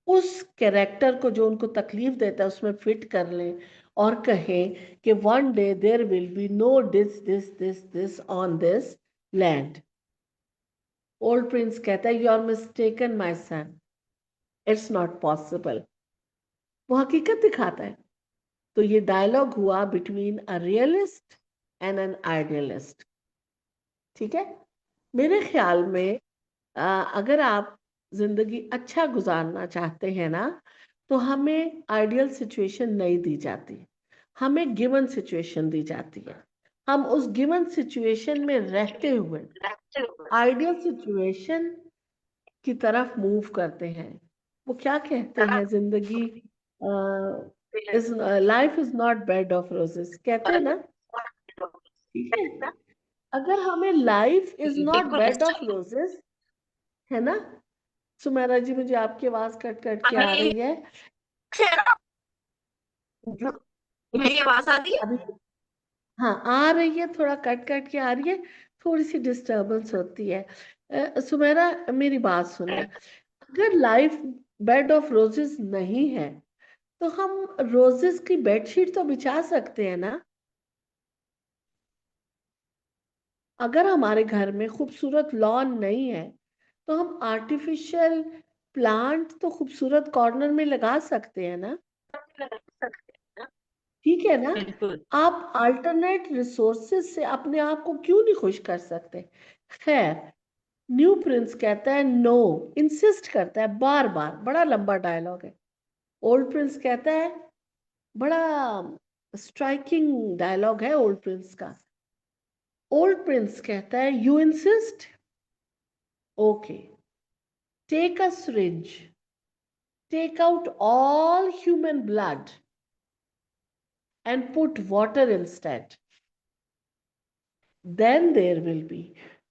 उस कैरेक्टर को जो उनको तकलीफ देता है उसमें फिट कर लें और कहें कि one day there will be no this this this this on this land. Old prince कहता है, you are mistaken my son, it's not possible. वो हकीकत दिखाता है। तो ये डायलॉग हुआ between a realist and an idealist. ठीक है। मेरे ख्याल में अगर आप जिंदगी अच्छा गुजारना चाहते हैं ना, तो हमें आइडियल सिचुएशन नहीं दी जाती, हमें गिवन सिचुएशन दी जाती है। हम उस गिवन सिचुएशन में रहते हुए आइडियल सिचुएशन की तरफ मूव करते हैं। वो क्या कहते हैं, जिंदगी is life is not bed of roses, कहते हैं ना। ठीक है। अगर हमें लाइफ इज नॉट बिल्कुल बेड ऑफ सही। रोजेस, है ना। सुमेरा जी, मुझे आपकी आवाज कट कट के आ हमें रही है। मेरी आवाज आ रही है? अभी हाँ आ रही है, थोड़ा कट कट के आ रही है, थोड़ी सी डिस्टरबेंस होती है। सुमेरा, मेरी बात सुनो। अगर लाइफ बेड ऑफ रोजेस नहीं है, तो हम रोजेस की बेडशीट तो बिछा सकते हैं ना। अगर हमारे घर में खूबसूरत लॉन नहीं है, तो हम आर्टिफिशियल प्लांट तो खूबसूरत कॉर्नर में लगा सकते हैं ना। ठीक है ना। बिल्कुल। आप अल्टरनेट रिसोर्सेज से अपने आप को क्यों नहीं खुश कर सकते। खैर, न्यू प्रिंस कहता है नो, इंसिस्ट करता है बार बार, बड़ा लंबा डायलॉग है। ओल्ड प्रिंस कहता है, बड़ा स्ट्राइकिंग डायलॉग है ओल्ड प्रिंस का। ओल्ड प्रिंस कहता है, you insist, okay, take a syringe, take out all human blood and put water instead. Then there will be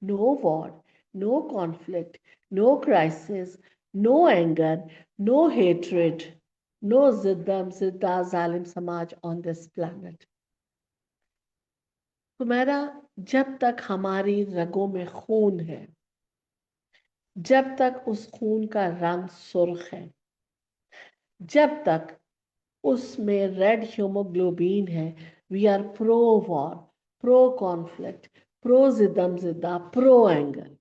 no war, no conflict, no crisis, no anger, no hatred, no ziddam, zidda, zalim samaj on this planet. तुम्हारा, जब तक हमारी रगों में खून है, जब तक उस खून का रंग सुर्ख है, जब तक उसमें रेड हीमोग्लोबिन है, we are pro war, pro conflict, pro जिदम जिद्दा, प्रो एंगर।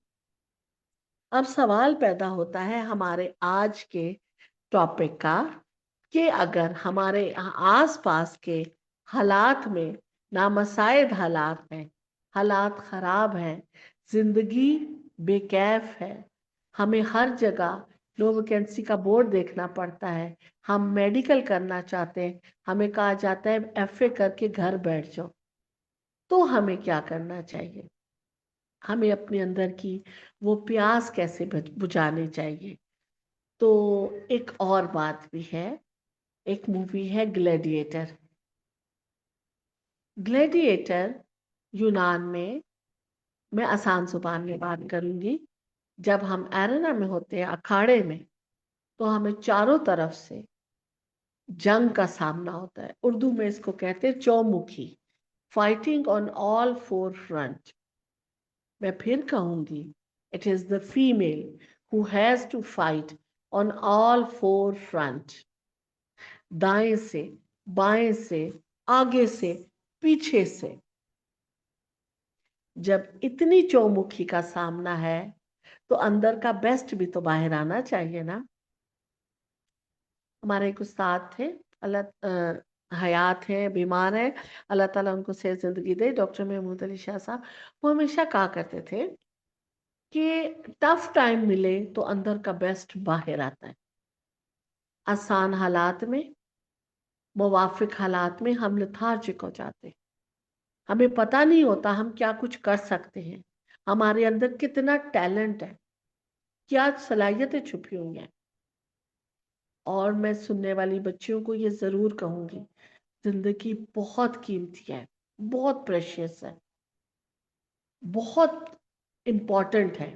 अब सवाल पैदा होता है हमारे आज के टॉपिक का, कि अगर हमारे आसपास के हालात में नामसाइद हालात हैं, हालात खराब हैं, जिंदगी बेकैफ है, हमें हर जगह नो वैकेंसी का बोर्ड देखना पड़ता है, हम मेडिकल करना चाहते हैं, हमें कहा जाता है एफए करके घर बैठ जाओ, तो हमें क्या करना चाहिए। हमें अपने अंदर की वो प्यास कैसे बुझानी चाहिए। तो एक और बात भी है, एक मूवी है ग्लैडिएटर। ग्लैडिएटर यूनान में, मैं आसान जुबान में बात करूंगी, जब हम एरेना में होते हैं, अखाड़े में, तो हमें चारों तरफ से जंग का सामना होता है। उर्दू में इसको कहते हैं चौमुखी, fighting on all four front. मैं फिर कहूंगी, it is the female who has to fight on all four front. दाएं से, बाएं से, आगे से, पीछे से। जब इतनी चौमुखी का सामना है, तो अंदर का बेस्ट भी तो बाहर आना चाहिए ना। हमारे एक उस्ताद थे, अल्लाह हयात है, बीमार है, अल्लाह ताला उनको सेहत जिंदगी दे, डॉक्टर महमूद अली शाह साहब। वो हमेशा कहा करते थे कि टफ टाइम मिले तो अंदर का बेस्ट बाहर आता है। आसान हालात में, मुवाफिक हालात में हम लेथार्जिक हो जाते हैं, हमें पता नहीं होता हम क्या कुछ कर सकते हैं, हमारे अंदर कितना टैलेंट है, क्या सलाहियतें छुपी हुई हैं। और मैं सुनने वाली बच्चियों को ये जरूर कहूंगी, जिंदगी बहुत कीमती है, बहुत प्रेशियस है। बहुत इम्पोर्टेंट है,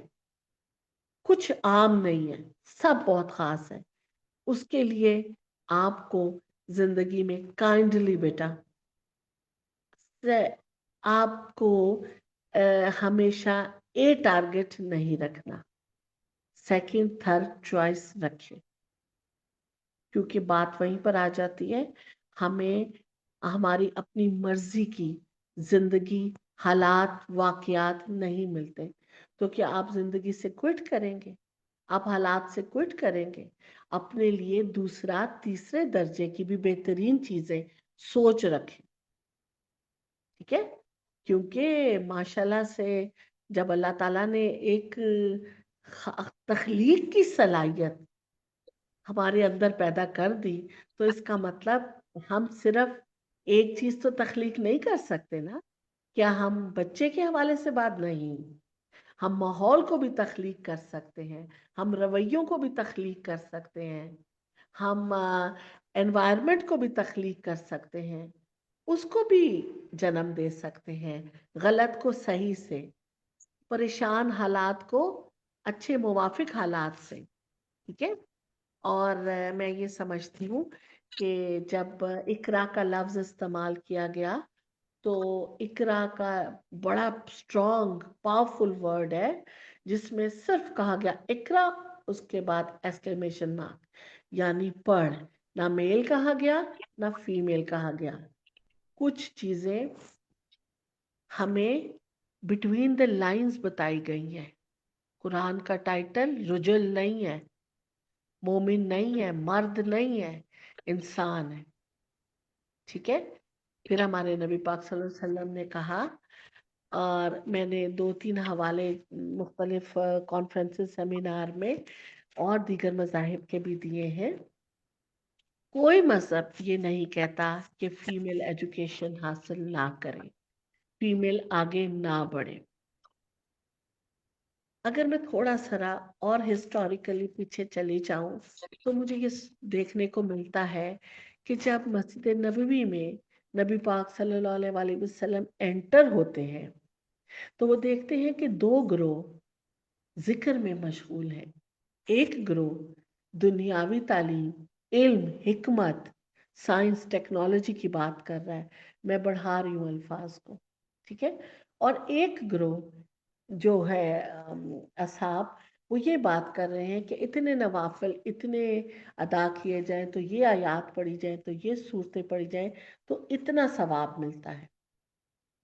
कुछ आम नहीं है, सब बहुत खास है। उसके लिए आपको जिंदगी में काइंडली बेटा से आपको हमेशा ए टारगेट नहीं रखना, सेकंड थर्ड चॉइस रखें। क्योंकि बात वहीं पर आ जाती है, हमें हमारी अपनी मर्जी की जिंदगी, हालात, वाकयात नहीं मिलते। तो क्या आप जिंदगी से क्विट करेंगे? आप हालात से क्विट करेंगे? अपने लिए दूसरा तीसरे दर्जे की भी बेहतरीन चीजें सोच रखें, ठीक है? क्योंकि माशाल्लाह से जब अल्लाह ताला ने एक तख्लीक की सलाहियत हमारे अंदर पैदा कर दी, तो इसका मतलब हम सिर्फ एक चीज तो तख्लीक नहीं कर सकते ना। क्या हम बच्चे के हवाले से बात नहीं, हम माहौल को भी तख्लीक कर सकते हैं, हम रवैयों को भी तख्लीक कर सकते हैं, हम एनवायरनमेंट को भी तख्लीक कर सकते हैं, उसको भी जन्म दे सकते हैं, गलत को सही से, परेशान हालात को अच्छे मुवाफिक हालात से, ठीक है? और मैं ये समझती हूँ कि जब इकरा का लफ्ज इस्तेमाल किया गया, तो इकरा का बड़ा स्ट्रॉन्ग पावरफुल वर्ड है, जिसमें सिर्फ कहा गया इकरा, उसके बाद एक्सक्लेमेशन मार्क, यानी पढ़। ना मेल कहा गया ना फीमेल कहा गया। कुछ चीजें हमें बिटवीन द लाइंस बताई गई हैं। कुरान का टाइटल रुजुल नहीं है, मोमिन नहीं है, मर्द नहीं है, इंसान है, ठीक है? फिर हमारे नबी पाक सल्लल्लाहु अलैहि वसल्लम ने कहा, और मैंने 2-3 हवाले मुख्तलिफ कॉन्फ्रेंसेस, सेमिनार में और दीगर मज़ाहिब के भी दिए हैं। कोई मजहब ये नहीं कहता कि फीमेल एजुकेशन हासिल ना करें, फीमेल आगे ना बढ़े। अगर मैं थोड़ा सा और हिस्टोरिकली पीछे चली जाऊं, तो मुझे ये देखने को मिलता है कि जब मस्जिद नबवी में नबी पाक सल्लल्लाहु अलैहि वसल्लम एंटर होते हैं, तो वो देखते हैं कि दो ग्रोह जिक्र में मशगूल हैं। एक ग्रोह दुनियावी तालीम, इल्म, हिकमत, साइंस, टेक्नोलॉजी की बात कर रहा है, मैं बढ़ा रही हूँ अल्फाज को, ठीक है? और एक ग्रोह जो है असहाब, वो ये बात कर रहे हैं कि इतने नवाफिल इतने अदा किए जाएं, तो ये आयात पढ़ी जाए, तो ये सूरतें पढ़ी जाएं, तो इतना सवाब मिलता है।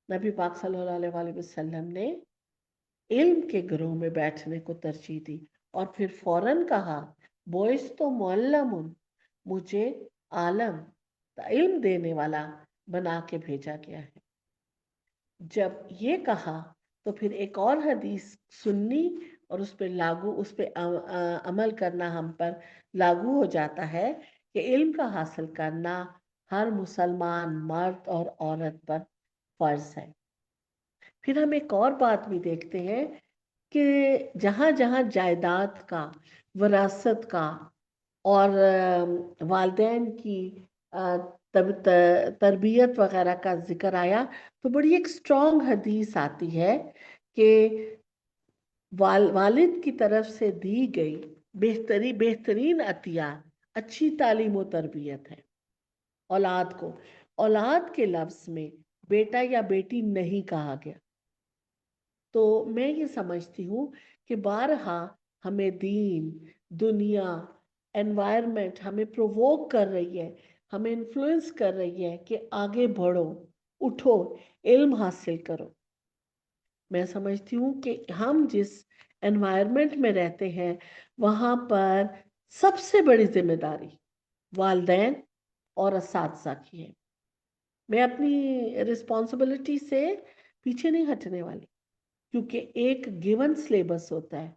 नबी पाक सल्लल्लाहु अलैहि वसल्लम ने इल्म के ग्रोह में बैठने को तरजीह दी, और फिर फौरन कहा, बोइस तो मुअल्लमुन, मुझे आलम, इल्म देने वाला बना के भेजा गया है। जब ये कहा, तो फिर एक और हदीस सुन्नी और उस पर लागू, उस पर अमल करना हम पर लागू हो जाता है कि इल्म का हासिल करना हर मुसलमान मर्द और औरत पर फर्ज है। फिर हम एक और बात भी देखते हैं कि जहाँ जहाँ जायदाद का, विरासत का और वालिदैन की तरबियत वगैरह का जिक्र आया, तो बड़ी एक स्ट्रॉन्ग हदीस आती है कि वालिद की तरफ से दी गई बेहतरीन अतिया अच्छी तालीम और तरबियत है। औलाद को, औलाद के लफ्ज में बेटा या बेटी नहीं कहा गया। तो मैं ये समझती हूँ कि बारहा हमें दीन, दुनिया, एनवायरनमेंट हमें प्रोवोक कर रही है, हमें इन्फ्लुएंस कर रही है कि आगे बढ़ो, उठो, इल्म हासिल करो। मैं समझती हूँ कि हम जिस एनवायरनमेंट में रहते हैं, वहाँ पर सबसे बड़ी जिम्मेदारी वालिदैन और असातिज़ा की है। मैं अपनी रिस्पॉन्सिबिलिटी से पीछे नहीं हटने वाली, क्योंकि एक गिवन सिलेबस होता है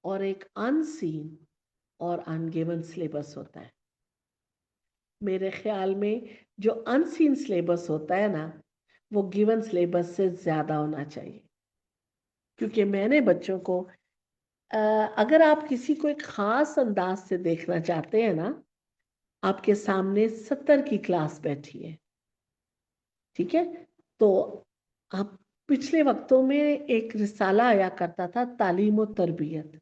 और एक अनसीन और अनगिवन सिलेबस होता है। मेरे ख्याल में जो अनसीन सिलेबस होता है ना, वो गिवन सिलेबस से ज्यादा होना चाहिए। क्योंकि मैंने बच्चों को अगर आप किसी को एक खास अंदाज से देखना चाहते हैं ना, आपके सामने 70 की क्लास बैठी है, ठीक है? तो आप पिछले वक्तों में एक रिसाला आया करता था, तालीम और तरबियत।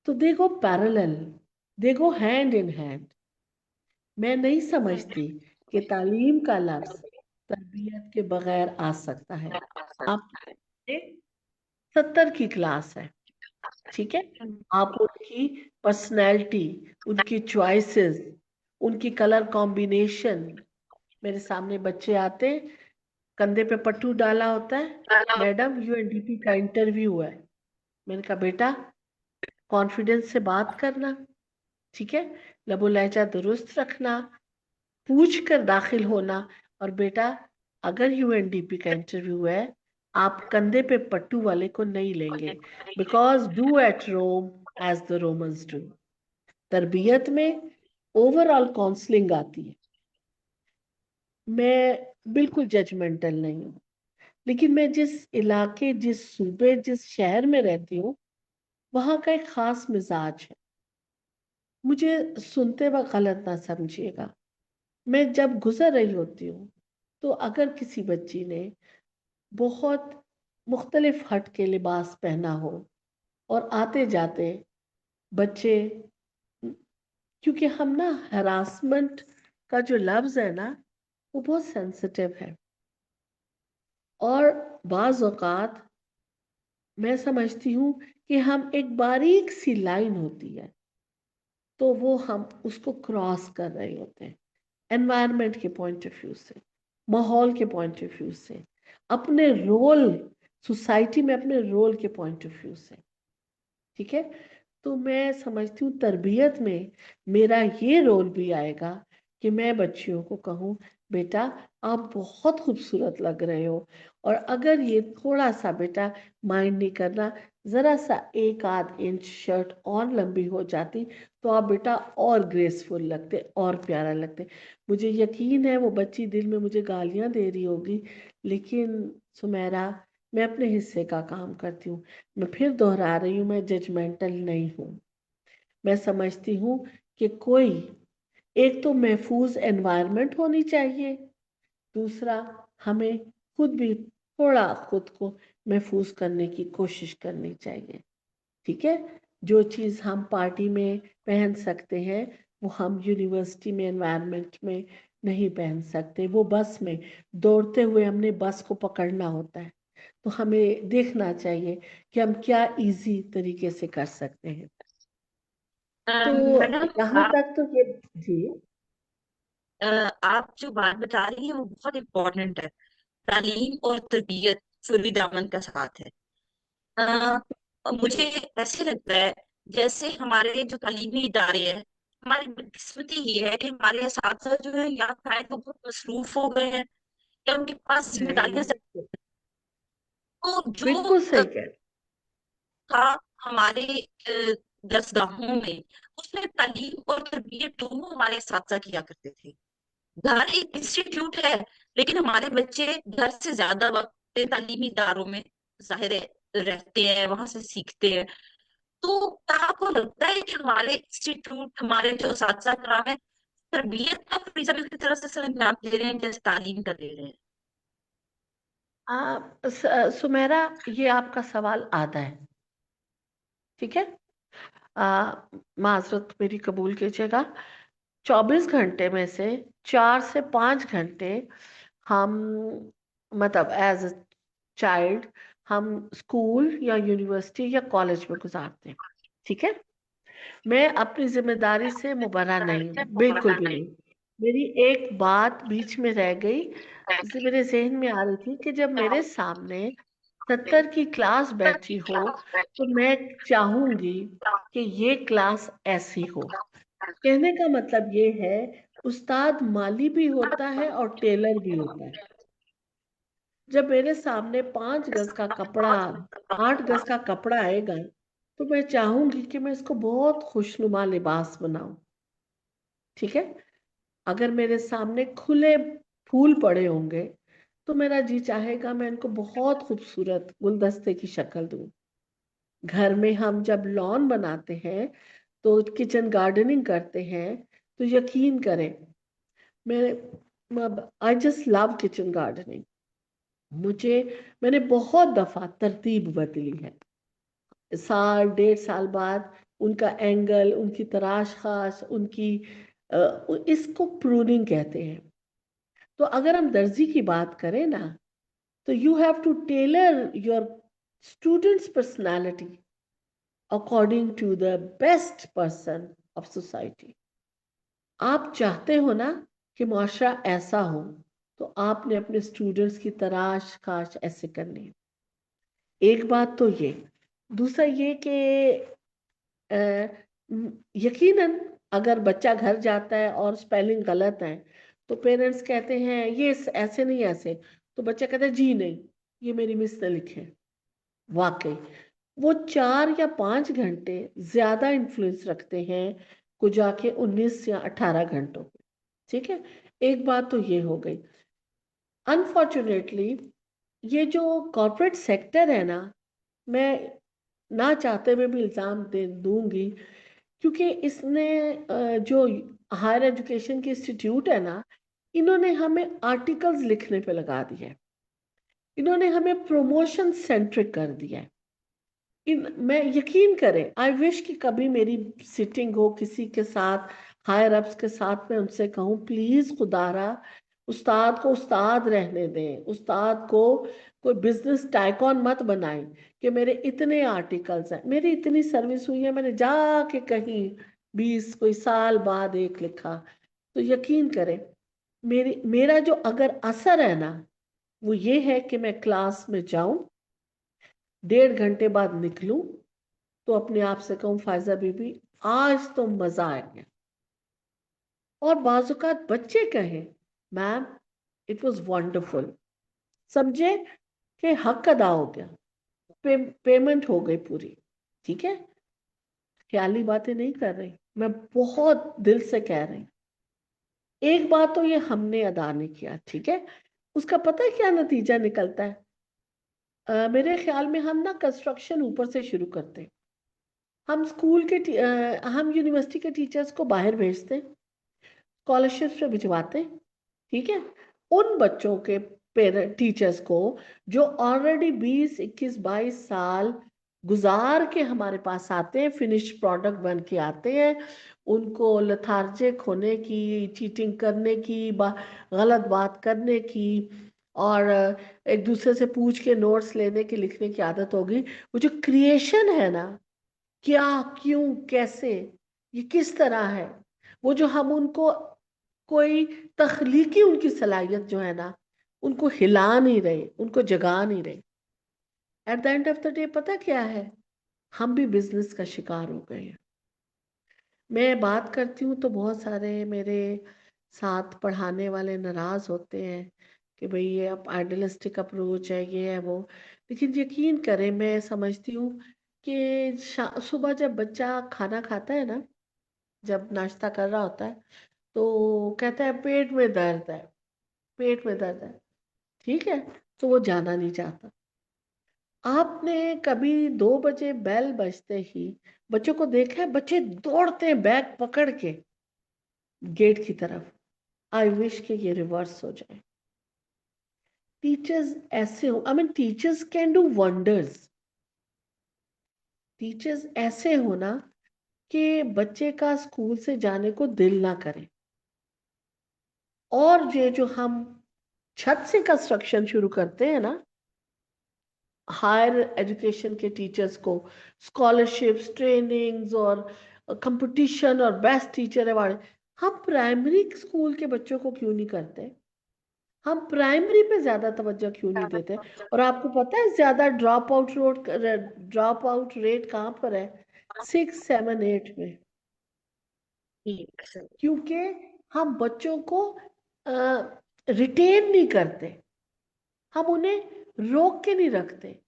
तो they go parallel, they go hand in hand. मैं नहीं समझती कि तालीम का लफ्ज तरबियत के बगैर आ सकता है। आप 70 की क्लास है, ठीक है, आप उनकी पर्सनैलिटी, उनकी चॉइसेस, उनकी कलर कॉम्बिनेशन, मेरे सामने बच्चे आते, कंधे पे पट्टू डाला होता है, मैडम यूएनडीपी का इंटरव्यू है। मैंने कहा बेटा कॉन्फिडेंस से बात करना, ठीक है, लबो लहजा दुरुस्त रखना, पूछ कर दाखिल होना। और बेटा अगर यूएनडीपी का इंटरव्यू है, आप कंधे पे पट्टू वाले को नहीं लेंगे, because do at Rome as the Romans do. तरबियत में ओवरऑल काउंसलिंग आती है। मैं बिल्कुल जजमेंटल नहीं हूँ, लेकिन मैं जिस इलाके, जिस सूबे, जिस शहर में रहती हूँ, वहाँ का एक खास मिजाज है। मुझे सुनते वक्त गलत ना समझिएगा। मैं जब गुजर रही होती हूँ, तो अगर किसी बच्ची ने बहुत मुख्तलिफ हट के लिबास पहना हो और आते जाते बच्चे, क्योंकि हम ना हरासमेंट का जो लफ्ज है ना, वो बहुत सेंसिटिव है। और बाज औकात मैं समझती हूँ कि हम एक बारीक सी लाइन होती है, तो वो हम उसको क्रॉस कर रहे होते हैं, एनवायरनमेंट के पॉइंट ऑफ व्यू से, माहौल के पॉइंट ऑफ व्यू से, अपने रोल सोसाइटी में, अपने रोल के पॉइंट ऑफ व्यू से, ठीक है। तो मैं समझती हूँ तरबियत में मेरा ये रोल भी आएगा कि मैं बच्चियों को कहूँ बेटा आप बहुत खूबसूरत लग रहे हो, और अगर ये थोड़ा सा बेटा माइंड नहीं करना, जरा सा एक आध इंच शर्ट और लंबी हो जाती तो आप बेटा और ग्रेसफुल लगते, और प्यारा लगते। मुझे यकीन है वो बच्ची दिल में मुझे गालियां दे रही होगी, लेकिन सुमेरा मैं अपने हिस्से का काम करती हूँ। मैं फिर दोहरा रही हूँ, मैं जजमेंटल नहीं हूँ। मैं समझती हूँ कि कोई एक तो महफूज एनवायरनमेंट होनी चाहिए, दूसरा हमें खुद भी थोड़ा खुद को महफूज करने की कोशिश करनी चाहिए, ठीक है। जो चीज़ हम पार्टी में पहन सकते हैं वो हम यूनिवर्सिटी में एनवायरनमेंट में नहीं पहन सकते। वो बस में दौड़ते हुए हमने बस को पकड़ना होता है, तो हमें देखना चाहिए कि हम क्या इजी तरीके से कर सकते हैं। तो मैडम यहाँ आप तक तो ये, जी। आप जो बात बता रही हैं वो बहुत इम्पोर्टेंट है। तालीम और तरबियत फिर दामन का साथ है। मुझे ऐसे लगता है जैसे हमारे जो तालीमी इदारे हैं, हमारी बदकिस्मती ये है कि हमारे असातिज़ा जो है या शायद वो बहुत मसरूफ हो गए हैं या उनके पास जिम्मेदारियां हम्म, ज्यादा। तो जो बिल्कुल सही कह रहे था हमारे दरसगाहों में, उसमें तालीम और तरबियत दोनों हमारे साथ साथ किया करते थे। घर एक इंस्टीट्यूट है, लेकिन हमारे बच्चे घर से ज्यादा वक्त तालीमी इदारों में जाहिर है रहते हैं, वहां से सीखते हैं। तो क्या आपको लगता है कि हमारे इंस्टीट्यूट, हमारे जो साथ कराम है, तरबियत का फरीजा भी उसी तरह से अंजाम दे रहे हैं जैसे तालीम का दे रहे हैं? सुमेरा, ये आपका सवाल आधा है, ठीक है। माजरत मेरी कबूल कीजिएगा। 24 घंटे में से 4 से 5 घंटे हम, मतलब एज अ चाइल्ड, हम स्कूल या यूनिवर्सिटी या कॉलेज में गुजारते हैं, ठीक है। मैं अपनी जिम्मेदारी से मुबर्रा नहीं हूँ, बिल्कुल भी नहीं। मेरी एक बात बीच में रह गई, जिसे मेरे जहन में आ रही थी कि जब मेरे सामने 70 की क्लास बैठी हो, तो मैं चाहूंगी कि ये क्लास ऐसी हो। कहने का मतलब ये है, उस्ताद माली भी होता है और टेलर भी होता है। जब मेरे सामने 5 गज का कपड़ा, 8 गज का कपड़ा आएगा, तो मैं चाहूंगी कि मैं इसको बहुत खुशनुमा लिबास बनाऊं, ठीक है। अगर मेरे सामने खुले फूल पड़े होंगे, तो मेरा जी चाहेगा मैं इनको बहुत खूबसूरत गुलदस्ते की शक्ल दूं। घर में हम जब लॉन बनाते हैं, तो किचन गार्डनिंग करते हैं, तो यकीन करें, मैं I just love kitchen gardening. मैंने बहुत दफा तरतीब बदली है, साल 1.5 साल बाद उनका एंगल, उनकी तराश खास, उनकी इसको प्रूनिंग कहते हैं। तो अगर हम दर्जी की बात करें ना, तो you have to tailor your students personality according to the best person of society. आप चाहते हो ना कि मुआशरा ऐसा हो, तो आपने अपने स्टूडेंट्स की तराश खाश ऐसे करनी है। एक बात तो ये, दूसरा ये कि यकीनन अगर बच्चा घर जाता है और स्पेलिंग गलत है, तो पेरेंट्स कहते हैं ये ऐसे नहीं ऐसे, तो बच्चा कहता है जी नहीं, ये मेरी मिस ने लिखे। वाकई वो 4 या 5 घंटे ज्यादा इन्फ्लुएंस रखते हैं को जाके 19 या 18 घंटों पे। ठीक है, एक बात तो ये हो गई। अनफॉर्चुनेटली ये जो कॉर्पोरेट सेक्टर है ना, मैं ना चाहते हुए भी इल्ज़ाम दे दूंगी, क्योंकि इसने जो हायर एजुकेशन के इंस्टीट्यूट है ना, इन्होंने हमें आर्टिकल्स लिखने पे लगा दिया है, इन्होंने हमें प्रमोशन सेंट्रिक कर दिया है। मैं यकीन करें, आई विश कि कभी मेरी सिटिंग हो किसी के साथ, हायर अप्स के साथ, मैं उनसे कहूँ प्लीज खुदारा उस्ताद को उस्ताद रहने दें, उस्ताद को कोई बिजनेस टाइकॉन मत बनाएं कि मेरे इतने आर्टिकल्स हैं, मेरी इतनी सर्विस हुई है, मैंने जाके कहीं 20 कोई साल बाद एक लिखा। तो यकीन करें, मेरा जो अगर असर है ना, वो ये है कि मैं क्लास में जाऊं, 1.5 घंटे बाद निकलूं, तो अपने आप से कहूं फायजा बीबी आज तो मजा आ गया। और बाजुकात बच्चे कहें मैम इट वाज वंडरफुल, समझे कि हक अदा हो गया, पेमेंट हो गई पूरी। ठीक है, ख्याली बातें नहीं कर रही, मैं बहुत दिल से कह रही। एक बात तो ये हमने अदा नहीं किया, ठीक है, उसका पता है क्या नतीजा निकलता है? मेरे ख्याल में हम ना कंस्ट्रक्शन ऊपर से शुरू करते हैं। हम हम यूनिवर्सिटी के टीचर्स को बाहर भेजते हैं, स्कॉलरशिप पे भिजवाते हैं। ठीक है, उन बच्चों के पेरेंट टीचर्स को जो ऑलरेडी 20, 21, 22 साल गुजार के हमारे पास आते हैं, फिनिश प्रोडक्ट बन के आते हैं, उनको लथार्जिक होने की, चीटिंग करने की, गलत बात करने की, और एक दूसरे से पूछ के नोट्स लेने की, लिखने की आदत होगी। वो जो क्रिएशन है ना, क्या, क्यों, कैसे, ये किस तरह है, वो जो हम उनको कोई तख्लीकी उनकी सलाहियत जो है ना, उनको हिला नहीं रहे, उनको जगा नहीं रहे। Eight the end of the day पता क्या है, हम भी बिजनेस का शिकार हो गए हैं। मैं बात करती हूँ तो बहुत सारे मेरे साथ पढ़ाने वाले नाराज होते हैं कि भाई ये अब आइडियलिस्टिक अप्रोच है, ये है वो। लेकिन यकीन करें, मैं समझती हूँ कि सुबह जब बच्चा खाना खाता है ना, जब नाश्ता कर रहा होता है, तो कहता है पेट में दर्द है, पेट में दर्द है। ठीक है, तो वो जाना नहीं चाहता। आपने कभी 2 बजे बेल बजते ही बच्चों को देखा है? बच्चे दौड़ते हैं बैग पकड़ के गेट की तरफ। आई विश कि ये रिवर्स हो जाए। टीचर्स ऐसे हो, I mean teachers can do wonders. Teachers ऐसे हो ना कि बच्चे का स्कूल से जाने को दिल ना करे। और ये जो हम छत से कंस्ट्रक्शन शुरू करते हैं ना, हायर एजुकेशन के टीचर्स को स्कॉलरशिप्स, ट्रेनिंग्स और कंपटीशन और बेस्ट टीचर अवार्ड, हम प्राइमरी स्कूल के बच्चों को क्यों नहीं करते? हम प्राइमरी पे ज्यादा तवज्जो क्यों नहीं देते? और आपको पता है ज्यादा ड्रॉप आउट रेट कहाँ पर है? 6, 7, 8 में। ठीक है। क्योंकि हम बच्चों को रिटेन नहीं करते, हम उन्हें रोक के नहीं रखते।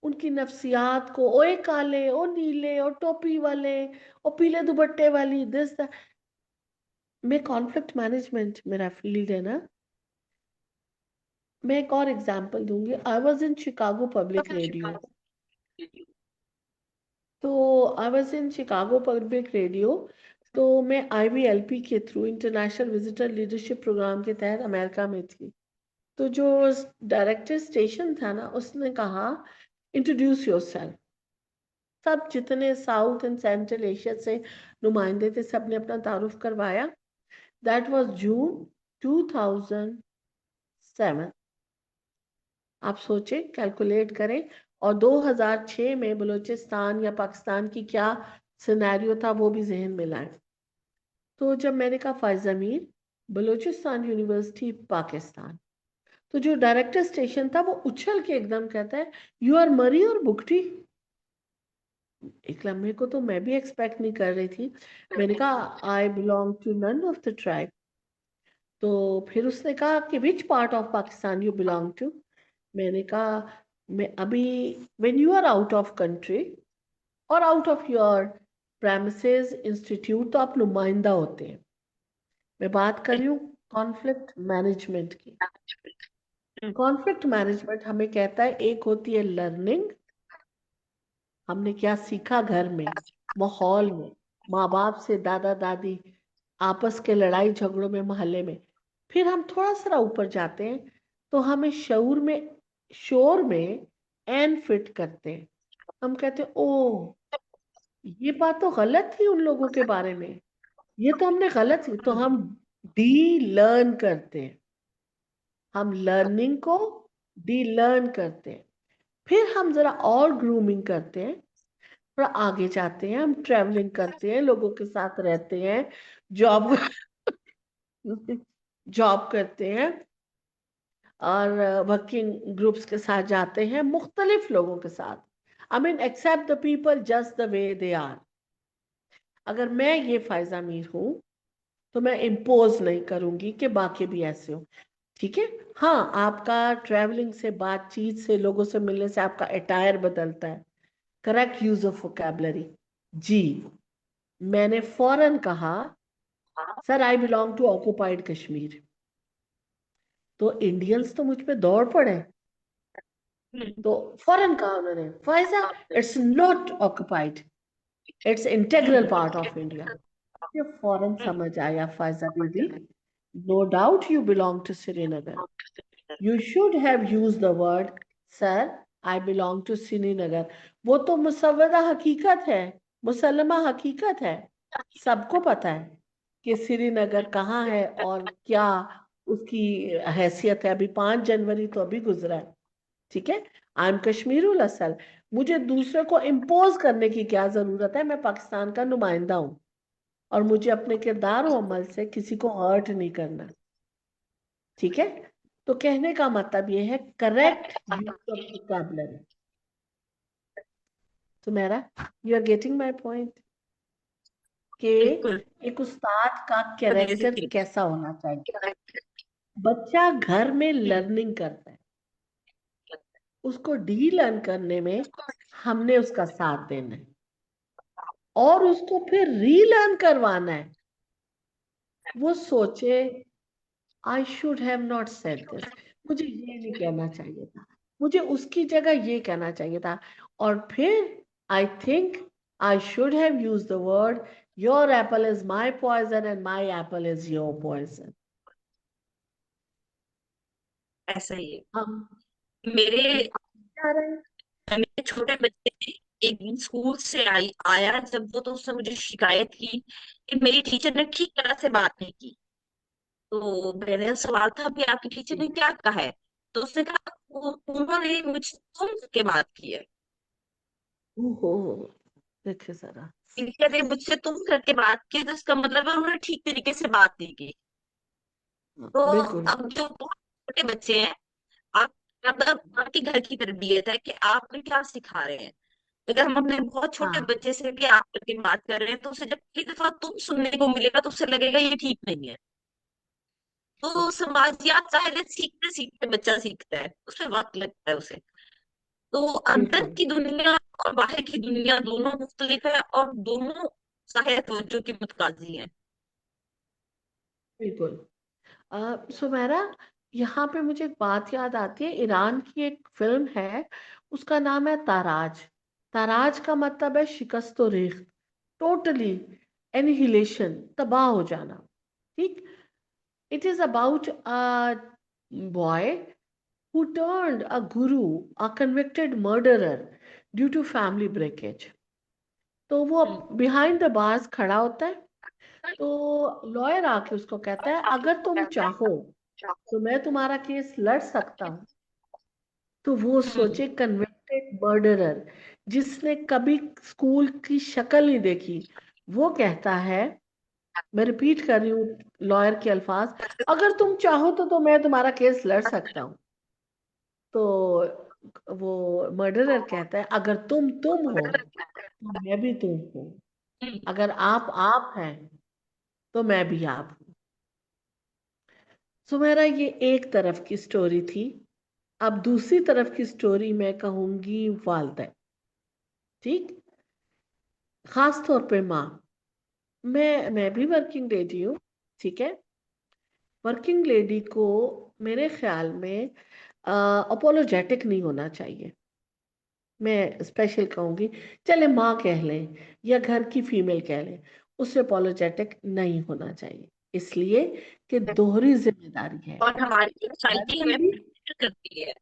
उनकी नफ्सियात को, ओए काले, ओ नीले, ओ टोपी वाले, ओ पीले दुपट्टे वाली, दिस में कॉन्फ्लिक्ट मैनेजमेंट मेरा फील्ड है ना। मैं एक और एग्जांपल दूंगी। I was in Chicago Public Radio. तो I was in Chicago Public Radio, तो मैं IBLP के through, International Visitor Leadership Program के तहत अमेरिका में थी। तो जो डायरेक्टर स्टेशन था ना, उसने कहा इंट्रोड्यूस योरसेल्फ। सब जितने साउथ एंड सेंट्रल एशिया से नुमाइंदे थे, सब ने अपना तारुफ करवाया। दैट वाज जून 2007। आप सोचे, कैलकुलेट करें। और 2006 में बलूचिस्तान या पाकिस्तान की क्या सिनेरियो था वो भी जहन में लाए। तो जब मैंने कहा फायजा मीर, बलूचिस्तान यूनिवर्सिटी पाकिस्तान, तो जो डायरेक्टर स्टेशन था वो उछल के एकदम कहता है, यू आर मरी और बुगटी। एक लम्हे को तो मैं भी एक्सपेक्ट नहीं कर रही थी। मैंने कहा I belong to none of the tribe. तो फिर उसने कहा कि which part of Pakistan you belong to. मैंने कहा मैं अभी, when you are out of country और out of your premises institute, तो आप नुमाइंदा होते हैं। मैं बात कर रही हूँ कॉन्फ्लिक्ट मैनेजमेंट की। कॉन्फ्लिक्ट मैनेजमेंट हमें कहता है, एक होती है लर्निंग, हमने क्या सीखा घर में, माहौल में, माँ बाप से, दादा दादी, आपस के लड़ाई झगड़ों में, मोहल्ले में। फिर हम थोड़ा सा ऊपर जाते हैं तो हमें शोर में एन फिट करते हैं। हम कहते हैं ओ, ये बात तो गलत थी उन लोगों के बारे में, ये तो हमने गलत की, तो हम डी लर्न करते हैं। हम लर्निंग को डी लर्न करते हैं। फिर हम जरा और ग्रूमिंग करते हैं, थोड़ा आगे जाते हैं, हम ट्रैवलिंग करते हैं, लोगों के साथ रहते हैं, जॉब जॉब करते हैं, और वर्किंग ग्रुप्स के साथ जाते हैं, मुख्तलिफ लोगों के साथ। I mean accept the people just the way they are. अगर मैं ये फायजा मीर हूँ तो मैं इम्पोज नहीं करूंगी कि बाकी भी ऐसे हो। ठीक है, हाँ, आपका ट्रैवलिंग से, बातचीत से, लोगों से मिलने से आपका अटायर बदलता है। Correct use of vocabulary. जी, मैंने फौरन कहा sir I belong to occupied Kashmir. तो इंडियंस तो मुझ पे दौड़ पड़े। तो फौरन कहा उन्होंने, Faiza it's not occupied, it's integral part of India. ये फौरन समझ आया फायजा दीदी, no doubt you belong to Srinagar. You should have use the word sir I belong to Srinagar. वो तो मुसव्वदा हकीकत है, मुसल्लमा हकीकत है। सबको पता है कि श्रीनगर कहाँ है और क्या उसकी हैसियत है। अभी 5 जनवरी तो अभी गुजरा है। ठीक है, आई एम कश्मीरुल असल। मुझे दूसरे को इम्पोज करने की क्या जरूरत है, मैं पाकिस्तान का नुमाइंदा हूँ और मुझे अपने किरदार और अमल से किसी को हर्ट नहीं करना। ठीक है, तो कहने का मतलब ये है करेक्ट यूज ऑफ वोकैबुलरी। तो मेरा, you are getting my point कि बिल्कुल। एक उस्ताद का कैरेक्टर बेसिकली कैसा होना चाहिए। बच्चा घर में लर्निंग करता है, उसको डी लर्न करने में हमने उसका साथ देना है और उसको फिर रीलर्न करवाना है। वो सोचे आई should have not said this, मुझे ये नहीं कहना चाहिए था, मुझे उसकी जगह ये कहना चाहिए था। और फिर I think I should have use the word your apple is my poison and my apple is your poison. ऐसा ही है। हम मेरे क्या रहे हैं? मेरे छोटे बच्चे ने एक दिन स्कूल से आया जब वो, तो उसने मुझे शिकायत की कि मेरी टीचर ने ठीक तरह से बात नहीं की। तो मेरा सवाल था भी आपकी टीचर ने क्या कहा है। तो उसने कहा उन्होंने मुझसे तुम करके बात की है। ओहो, देखिए जरा। टीचर ने मुझसे तुम करके बात की, तो इसका मतलब है उन्होंने ठीक तरीके से बात नहीं की। तो बिल्कुल। अब जो बहुत छोटे बच्चे हैं, आप मतलब आपके घर की तरबियत है कि आप उन्हें क्या सिखा रहे हैं। अगर हम अपने बहुत छोटे हाँ, बच्चे से भी आप करके बात कर रहे हैं, तो उसे जब एक दफा तुम सुनने को मिलेगा तो उसे लगेगा ये ठीक नहीं है। तो समाजियात शायद सीखते सीखते बच्चा सीखता है, उसमें वक्त लगता है उसे। तो अंदर बिल्कुल की दुनिया और बाहर की दुनिया दोनों मुख्तलिफ है, और दोनों शायद तवज्जो की मुतकाजी है। बिल्कुल। सुमेरा, यहाँ पे मुझे एक बात याद आती है। ईरान की एक फिल्म है, उसका नाम है ताराज। ताराज का मतलब है शिकस्त और रेख, टोटली एनिहिलेशन, तबाह हो जाना। ठीक, it is about boy who turned a guru, a convicted murderer due to family breakage. तो वो बिहाइंड द बार्स खड़ा होता है, तो लॉयर आके उसको कहता है अगर तुम चाहो तो मैं तुम्हारा केस लड़ सकता हूँ। तो वो सोचे, कन्विक्टेड मर्डरर जिसने कभी स्कूल की शक्ल नहीं देखी, वो कहता है, मैं रिपीट कर रही हूँ लॉयर के अल्फाज, अगर तुम चाहो तो मैं तुम्हारा केस लड़ सकता हूँ। तो वो मर्डरर कहता है अगर तुम हो तो मैं भी तुम हूँ, अगर आप हैं तो मैं भी आप हूँ। सुमेरा, ये एक तरफ की स्टोरी थी। अब दूसरी तरफ की स्टोरी मैं कहूंगी वालदा। ठीक, खास तौर पे माँ। मैं भी वर्किंग लेडी हूँ, ठीक है। वर्किंग लेडी को मेरे ख्याल में अपोलोजेटिक नहीं होना चाहिए। मैं स्पेशल कहूंगी, चले माँ कह लें या घर की फीमेल कह लें, उससे अपोलोजेटिक नहीं होना चाहिए, इसलिए कि दोहरी जिम्मेदारी है। और हमारी घर सोसाइटी की हमें भी, प्रेशर करती है,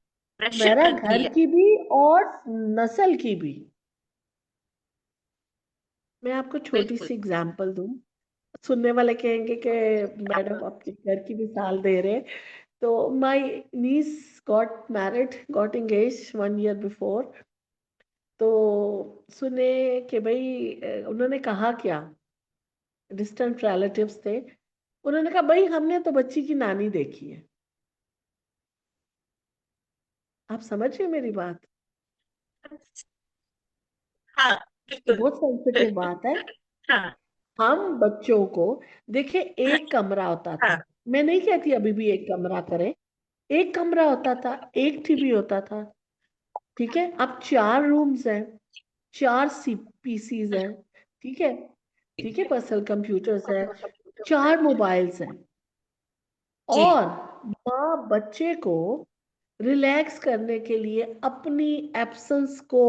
प्रेशर मेरा करती घर है। की भी और नस्ल की भी। मैं आपको छोटी बिल्कुल। सी एग्जांपल दूं, सुनने वाले कहेंगे कि मैडम आपके घर की मिसाल दे रहे हैं। तो my niece got engaged 1 year before। तो सुने कि भाई उन्होंने कहा क्या, डिस्टेंट रिलेटिव्स थे, उन्होंने कहा भाई हमने तो बच्ची की नानी देखी है। आप समझ रहे हैं मेरी बात? हाँ, ये बिल्कुल। बहुत सेंसिटिव बात है। हाँ हम बच्चों को, देखिए एक कमरा होता हाँ। था, मैं नहीं कहती अभी भी एक कमरा करें, एक कमरा होता था, एक टीवी होता था, ठीक है। अब 4 रूम्स हैं, 4 पीसीज हैं, ठीक है, ठीक है, पर्सनल कंप्यूटर्स हैं, 4 मोबाइल्स हैं। जी। और माँ बच्चे को रिलैक्स करने के लिए अपनी एब्सेंस को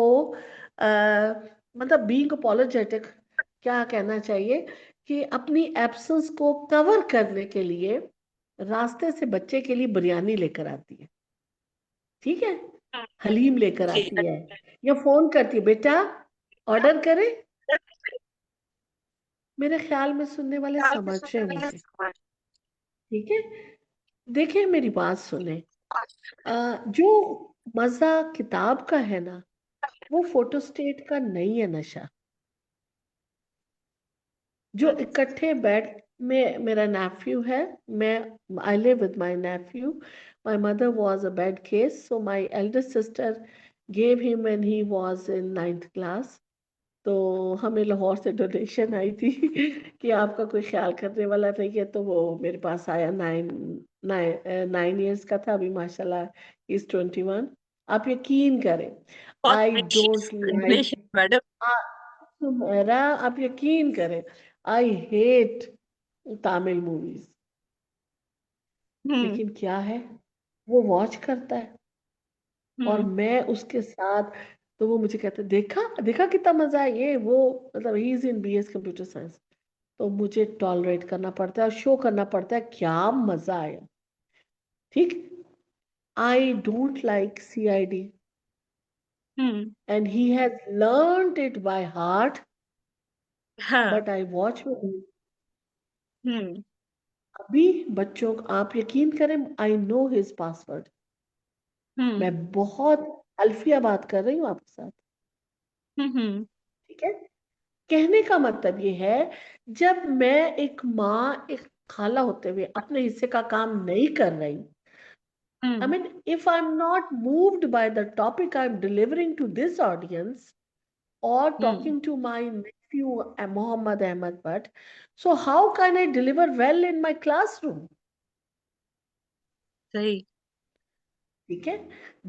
आ, मतलब बीइंग अपोलोजेटिक, क्या कहना चाहिए, कि अपनी एब्सेंस को कवर करने के लिए रास्ते से बच्चे के लिए बिरयानी लेकर आती है, ठीक है, हलीम लेकर जी। आती है, या फोन करती है, बेटा ऑर्डर करें। मेरे ख्याल में सुनने वाले समझ रहे हैं मुझे, ठीक है। देखिए मेरी बात सुने, जो मजा किताब का है ना, वो फोटोस्टेट का नहीं है नशा। जो इकट्ठे बैठ में, मेरा नेफ्यू है, मैं I live with my Neiphiu, my mother was a bad case, so my Elder sister gave him when he was in 9th class. तो हमें लाहौर से डोनेशन आई थी कि आपका कोई ख्याल करने वाला नहीं है, तो वो मेरे पास आया। 9 ईयर्स का था, अभी माशाल्लाह इज 21। आप यकीन करें, बहुत I precious don't like, information madam. मेरा, आप यकीन करें, आई हेट तमिल मूवीज। हम्म लेकिन क्या है, वो वॉच करता है और हम्म। मैं उसके साथ। तो वो मुझे कहते, देखा देखा कितना मजा है, ये वो, मतलब he is in BS computer science. तो मुझे टॉलरेट करना पड़ता है और शो करना पड़ता है क्या मजा आया, ठीक। I don't like CID, hmm. And he has learned it by heart, हाँ। But I watch with him. हम्म अभी बच्चों को, आप यकीन करें, आई नो हिज पासवर्ड। मैं हम्म बहुत अल्फिया बात कर रही हूँ आपके साथ, हम्म ठीक है। कहने का मतलब ये है, जब मैं एक माँ, एक खाला होते हुए अपने हिस्से का काम नहीं कर रही, I hmm. mean, if I'm not moved by the topic I'm delivering to this audience or hmm. talking to my nephew Mohammad Ahmed Bhatt, so how can I deliver well in my classroom? सही। ठीक है।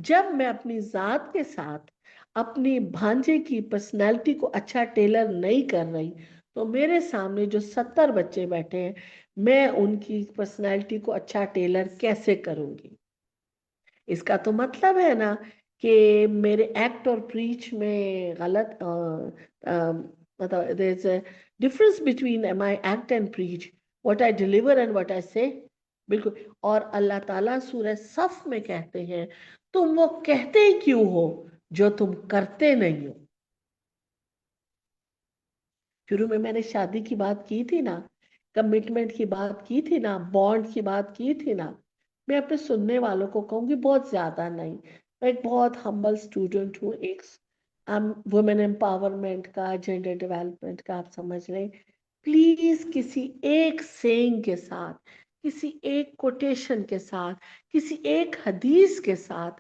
जब मैं अपनी जात के साथ अपनी भांजे की पर्सनैलिटी को अच्छा टेलर नहीं कर रही, तो मेरे सामने जो 70 बच्चे बैठे हैं, मैं उनकी पर्सनैलिटी को अच्छा टेलर कैसे करूंगी? इसका तो मतलब है ना कि मेरे एक्ट और प्रीच में गलत, मतलब there is a difference between my act and preach, what I deliver and what I say. बिल्कुल। और अल्लाह ताला सूरह सफ में कहते हैं, तुम वो कहते ही क्यों हो जो तुम करते नहीं हो। शुरू में मैंने शादी की बात की थी ना, कमिटमेंट की बात की थी ना, बॉन्ड की बात की थी ना। मैं अपने सुनने वालों को कहूंगी, बहुत ज्यादा नहीं, मैं एक बहुत हम्बल स्टूडेंट हूँ, एक वुमेन एम्पावरमेंट का, जेंडर डेवलपमेंट का, आप समझ लें। प्लीज किसी एक सेइंग के साथ, किसी एक कोटेशन के साथ, किसी एक हदीस के साथ,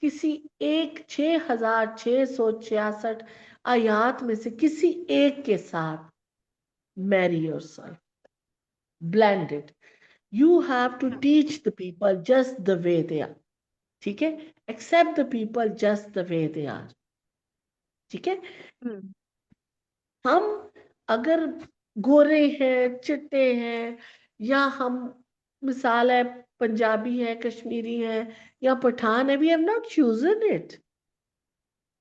किसी एक 6666 आयात में से किसी एक के साथ marry yourself, blend it. You have to teach the people just the way they are. ठीक है? Accept the people just the way they are. ठीक है? हम्म। हम अगर गोरे हैं, चिट्टे हैं, या हम, मिसाल है, पंजाबी है, कश्मीरी है, या पठान है, we have not chosen it.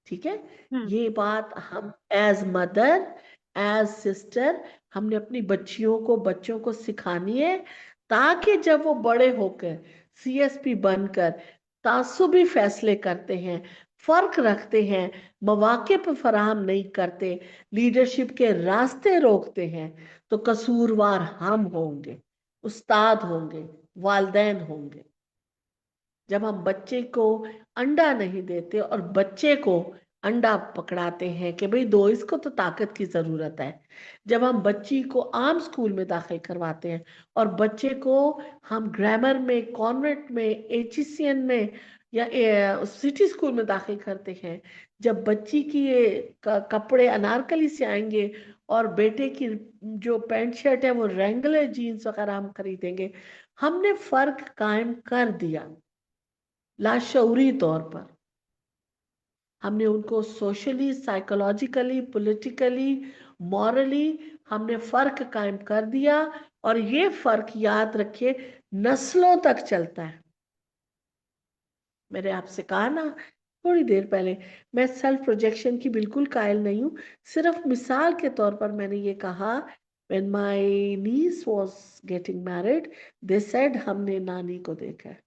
ठीक है? हम्म। ये बात हम एज मदर, एज सिस्टर, हमने अपनी बच्चों को सिखानी है, ताकि जब वो बड़े होकर सीएसपी बनकर तासुबी फैसले करते हैं, फर्क रखते हैं, मौके पर फराहम नहीं करते, लीडरशिप के रास्ते रोकते हैं, तो कसूरवार हम होंगे, उस्ताद होंगे, वालदैन होंगे। जब हम बच्चे को अंडा नहीं देते और बच्चे को अंडा पकड़ाते हैं कि भाई दो, इसको तो ताकत की जरूरत है। जब हम बच्ची को आम स्कूल में दाखिल करवाते हैं और बच्चे को हम ग्रामर में, कॉन्वेंट में, एचईसीएन में, या सिटी स्कूल में दाखिल करते हैं, जब बच्ची की ये कपड़े अनारकली से आएंगे और बेटे की जो पैंट शर्ट है वो रेंगुलर जीन्स वगैरह हम खरीदेंगे, हमने फर्क कायम कर दिया। लाशऊरी तौर पर हमने उनको सोशली, साइकोलॉजिकली, पॉलिटिकली, मॉरली हमने फर्क कायम कर दिया। और ये फर्क, याद रखिए, नस्लों तक चलता है। मैंने आपसे कहा ना थोड़ी देर पहले, मैं सेल्फ प्रोजेक्शन की बिल्कुल कायल नहीं हूं, सिर्फ मिसाल के तौर पर मैंने ये कहा, when my niece was getting married, they said हमने नानी को देखा है।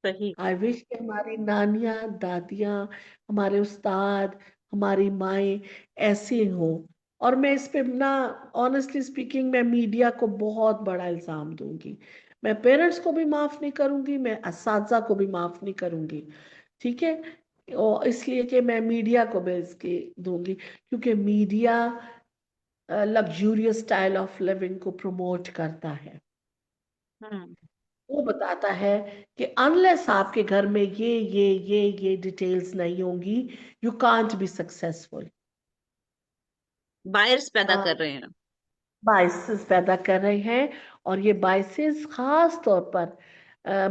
सही। आई विश कि हमारी नानियां, दादियां, हमारे उस्ताद, हमारी माएँ ऐसे हों। और मैं इस पे ना, ऑनेस्टली स्पीकिंग, मैं मीडिया को बहुत बड़ा इल्जाम दूंगी। मैं पेरेंट्स को भी माफ नहीं करूंगी, मैं असातिज़ा को भी माफ नहीं करूंगी। ठीक है? और इसलिए कि मैं मीडिया को भी इसकी दूंगी, क्योंकि media luxurious style of living को प्रमोट करता है। हम्म। वो बताता है कि अनलेस आपके घर में ये डिटेल्स नहीं होंगी, you can't be successful. Buyers पैदा कर रहे हैं। बाइसेस पैदा कर रहे हैं, और ये बाइसेस खास तौर पर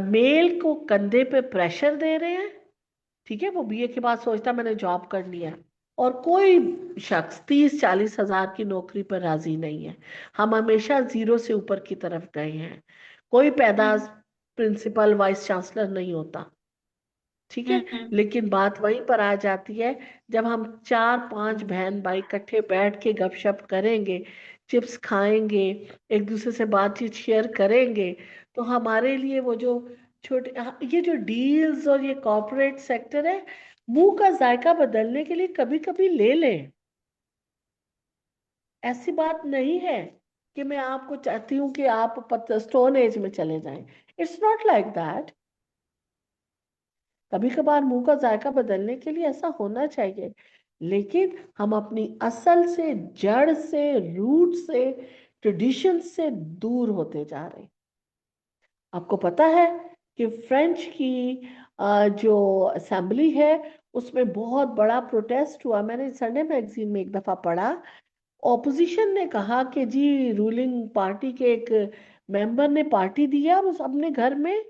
मेल को कंधे पे प्रेशर दे रहे हैं। ठीक है? वो बीए के बाद सोचता मैंने जॉब करनी है, और कोई शख्स 30-40 हजार की नौकरी पर राजी नहीं है। हम हमेशा जीरो से ऊपर की तरफ गए हैं। कोई पैदा हम्म। प्रिंसिपल, वाइस चांसलर नहीं होता। ठीक है? हम्म। लेकिन बात वहीं पर आ जाती है, जब हम 4-5 हम्म। बहन भाई इकट्ठे बैठ के गपशप करेंगे, चिप्स खाएंगे, एक दूसरे से बातचीत शेयर करेंगे, तो हमारे लिए वो जो छोटे, ये जो डील्स और ये कॉर्पोरेट सेक्टर है, मुंह का जायका बदलने के लिए कभी कभी ले लें। ऐसी बात नहीं है कि मैं आपको चाहती हूँ कि आप स्टोन एज में चले जाएं। It's not like that. कभी कभार मुंह का जायका बदलने के लिए ऐसा होना चाहिए, लेकिन हम अपनी असल से, जड़ से, रूट से, ट्रेडिशन से दूर होते जा रहे हैं। आपको पता है कि फ्रेंच की जो असेंबली है, उसमें बहुत बड़ा प्रोटेस्ट हुआ। मैंने संडे मैगजीन में एक दफा पढ़ा, ऑपोजिशन ने कहा कि जी, रूलिंग पार्टी के एक मेंबर ने पार्टी दिया और उस अपने घर में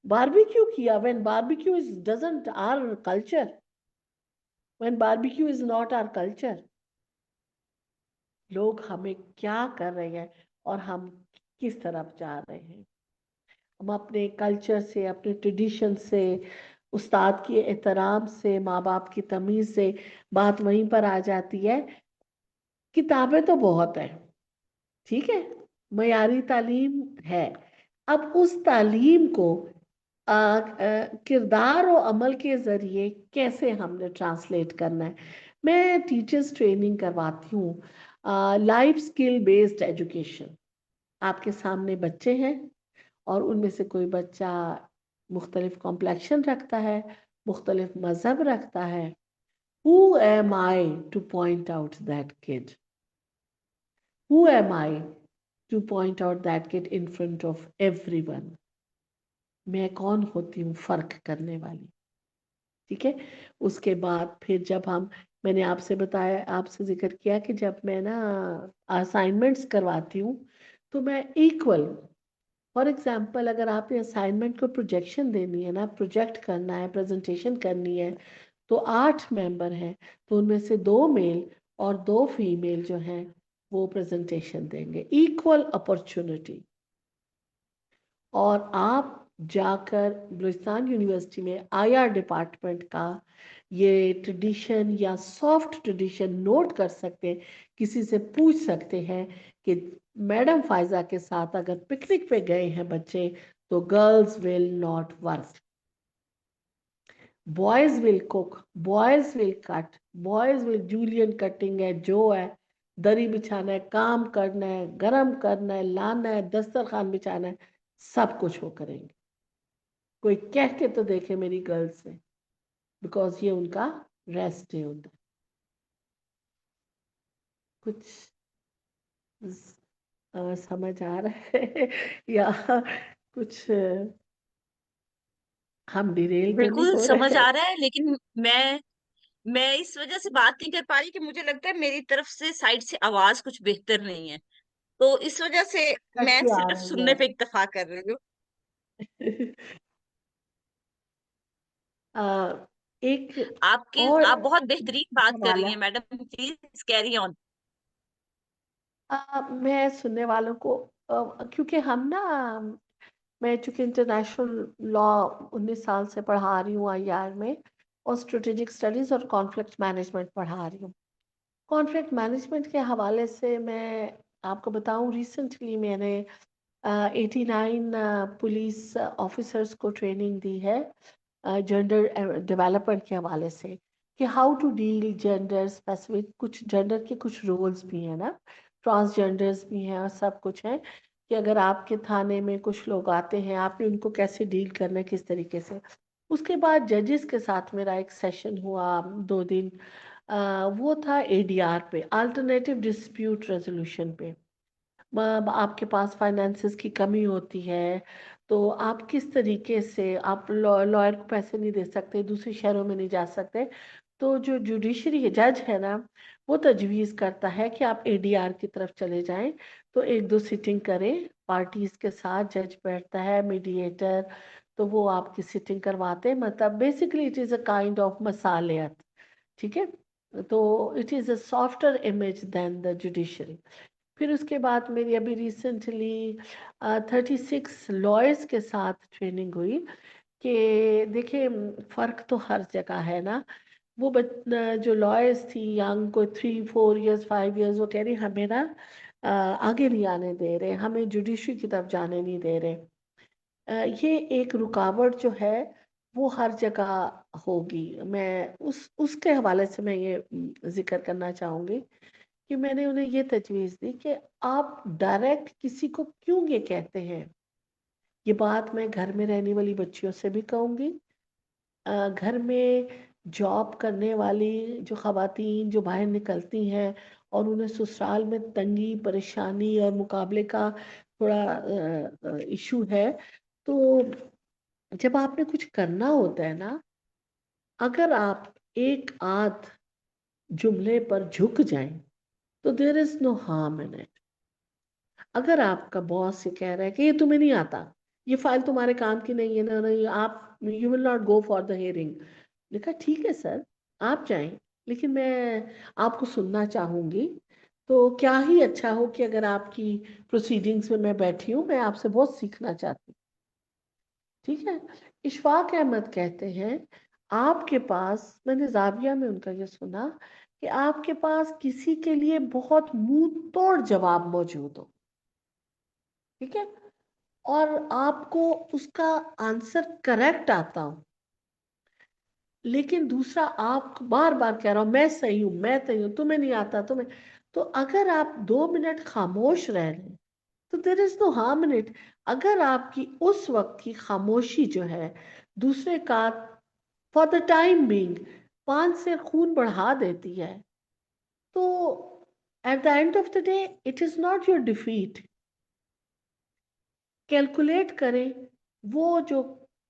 बारबेक्यू किया, when barbecue is doesn't our culture, when barbecue is not our culture. लोग हमें क्या कर रहे हैं और हम किस तरफ जा रहे हैं। हम अपने कल्चर से, अपने ट्रेडिशन से, उस्ताद के एहतराम से, माँ बाप की तमीज से, बात वहीं पर आ जाती है। किताबें तो बहुत है, ठीक है, मयारी तालीम है, अब उस तालीम को किरदार और अमल के जरिए कैसे हमने ट्रांसलेट करना है। मैं टीचर्स ट्रेनिंग करवाती हूँ, लाइफ स्किल बेस्ड एजुकेशन। आपके सामने बच्चे हैं और उनमें से कोई बच्चा मुख्तलिफ कॉम्प्लेक्शन रखता है, मुख्तलिफ मजहब रखता है। Who am I two point out that kid? Who am I two point out that kid in front of everyone? मैं कौन होती हूँ फर्क करने वाली? ठीक है। उसके बाद फिर जब हम, मैंने आपसे बताया, आपसे जिक्र किया कि जब मैं ना असाइनमेंट्स करवाती हूँ तो मैं इक्वल, फॉर एग्जाम्पल अगर आपने असाइनमेंट को प्रोजेक्शन देनी है ना, प्रोजेक्ट करना है, प्रेजेंटेशन करनी है, तो 8 मेंबर हैं, तो उनमें से 2 मेल और 2 फीमेल जो हैं वो प्रेजेंटेशन देंगे, इक्वल अपॉर्चुनिटी। और आप जाकर बलूचिस्तान यूनिवर्सिटी में आईआर डिपार्टमेंट का ये ट्रेडिशन या सॉफ्ट ट्रेडिशन नोट कर सकते हैं, किसी से पूछ सकते हैं कि मैडम फायजा के साथ अगर पिकनिक पे गए हैं बच्चे तो girls will not work, boys will cook, boys will cut, boys will जूलियन कटिंग है जो है, दरी बिछाना है, काम करना है, गरम करना है, लाना है, दस्तरखान बिछाना है, सब कुछ वो करेंगे। कोई कह के तो देखे मेरी गर्ल्स से, बिकॉज ये उनका रेस्ट डे होता है। कुछ समझ आ रहा है या कुछ हम डिरेल तो नहीं बिल्कुल हो समझ रहे? आ रहा है, लेकिन मैं इस वजह से बात नहीं कर पा रही कि मुझे लगता है मेरी तरफ से साइड से आवाज कुछ बेहतर नहीं है, तो इस वजह से कट मैं के आ सिर्फ रही सुनने पे इत्तेफाक कर रही हूँ। है। एक और आप बहुत बेहतरीन बात कर रही हवाला, हैं मैडम, प्लीज कैरी ऑन। मैं सुनने वालों को, क्योंकि हम ना, मैं चूंकि इंटरनेशनल लॉ 19 साल से पढ़ा रही हूँ आईआर में, और स्ट्रेटेजिक स्टडीज और कॉन्फ्लिक्ट मैनेजमेंट पढ़ा रही हूँ। कॉन्फ्लिक्ट मैनेजमेंट के हवाले से मैं आपको बताऊं, रिसेंटली मैंने 89 पुलिस ऑफिसर्स को ट्रेनिंग दी है जेंडर डेवलपमेंट के हवाले से, कि how to deal gender specific, कुछ जेंडर के कुछ रोल्स भी हैं ना, ट्रांसजेंडर्स भी हैं और सब कुछ है, कि अगर आपके थाने में कुछ लोग आते हैं आपने उनको कैसे डील करना है, किस तरीके से। उसके बाद जजेस के साथ मेरा एक सेशन हुआ 2 दिन, वो था एडीआर पे, अल्टरनेटिव डिस्प्यूट रेजोल्यूशन पे। आपके पास फाइनेंसेस की कमी होती है तो आप किस तरीके से, आप लॉयर को पैसे नहीं दे सकते, दूसरे शहरों में नहीं जा सकते, तो जो जुडिशरी जज है ना, वो तजवीज़ करता है कि आप एडीआर की तरफ चले जाएं। तो 1-2 सिटिंग करें पार्टीज के साथ, जज बैठता है, मीडिएटर, तो वो आपकी सिटिंग करवाते हैं। मतलब basically it is a kind of मसालियत। ठीक है। तो it is a softer image than the judiciary. फिर उसके बाद मेरी अभी रिसेंटली 36 लॉयर्स के साथ ट्रेनिंग हुई, कि देखिए फर्क तो हर जगह है ना। वो जो लॉयर्स थी यंग, को 3-4 इयर्स 5 इयर्स, वो कह रही हमें ना आगे नहीं आने दे रहे, हमें जुडिशरी की तरफ जाने नहीं दे रहे। ये एक रुकावट जो है वो हर जगह होगी। मैं उसके हवाले से मैं ये जिक्र करना चाहूंगी कि मैंने उन्हें ये तजवीज़ दी कि आप डायरेक्ट किसी को क्यों ये कहते हैं। ये बात मैं घर में रहने वाली बच्चियों से भी कहूँगी, घर में जॉब करने वाली जो खवातीन जो बाहर निकलती हैं और उन्हें ससुराल में तंगी परेशानी और मुकाबले का थोड़ा इशू है, तो जब आपने कुछ करना होता है ना, अगर आप एक आध जुमले पर झुक जाएं तो there is no harm in it. अगर आपका बॉस ये कह रहा है कि ये तुम्हें नहीं आता, ये फाइल तुम्हारे काम की नहीं है ना, नहीं आप, you will not go for the hearing, लिखा ठीक है सर, आप जाएं, लेकिन मैं आपको सुनना चाहूंगी। तो क्या ही अच्छा हो कि अगर आपकी प्रोसीडिंग्स में मैं बैठी हूँ, मैं आपसे बहुत सीखना चाहती हूँ। ठीक है। इशफाक अहमद कहते हैं, आपके पास, मैंने जाविया में उनका ये सुना, कि आपके पास किसी के लिए बहुत मुंह तोड़ जवाब मौजूद हो। ठीक है। और आपको उसका आंसर करेक्ट आता हो, लेकिन दूसरा आप बार बार कह रहा हो मैं सही हूं, मैं सही हूं, तुम्हें नहीं आता, तुम्हें, तो अगर आप 2 मिनट खामोश रह रहे हैं तो there is no harm in it. अगर आपकी उस वक्त की खामोशी जो है दूसरे का फॉर द टाइम बीइंग 5 से खून बढ़ा देती है, तो eight the end of the day it is not your defeat. Calculate करें, वो जो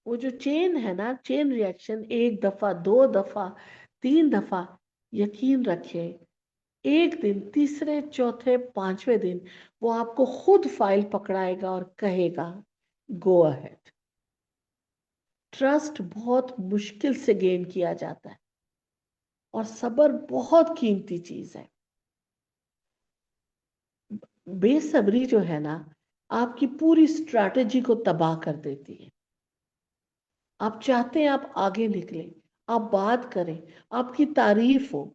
वो जो चेन है ना, चेन रिएक्शन, 1 दफा, 2 दफा, 3 दफा, यकीन रखें एक दिन, तीसरे, चौथे, 5वें दिन वो आपको खुद फाइल पकड़ाएगा और कहेगा गो अहेड। ट्रस्ट बहुत मुश्किल से गेन किया जाता है और सब्र बहुत कीमती चीज है। बेसब्री जो है ना, आपकी पूरी स्ट्रैटेजी को तबाह कर देती है। आप चाहते हैं आप आगे निकले, आप बात करें, आपकी तारीफ हो,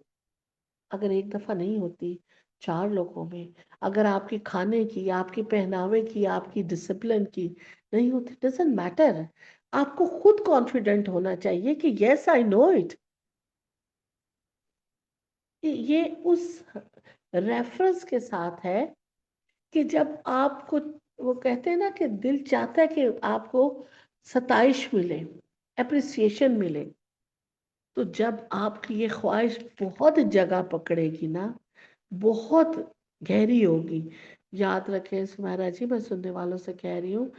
अगर 1 दफा नहीं होती 4 लोगों में, अगर आपके खाने की, आपके पहनावे की, आपकी डिसिप्लिन की नहीं होती, डजेंट मैटर। आपको खुद कॉन्फिडेंट होना चाहिए कि यस आई नो इट। ये उस रेफरेंस के साथ है कि जब आपको, वो कहते हैं ना कि दिल चाहता है कि आपको सताइश मिले, अप्रिसिएशन मिले, तो जब आपकी ये ख्वाहिश बहुत जगह पकड़ेगी ना, बहुत गहरी होगी, याद रखें सुमेरा जी, मैं सुनने वालों से कह रही हूँ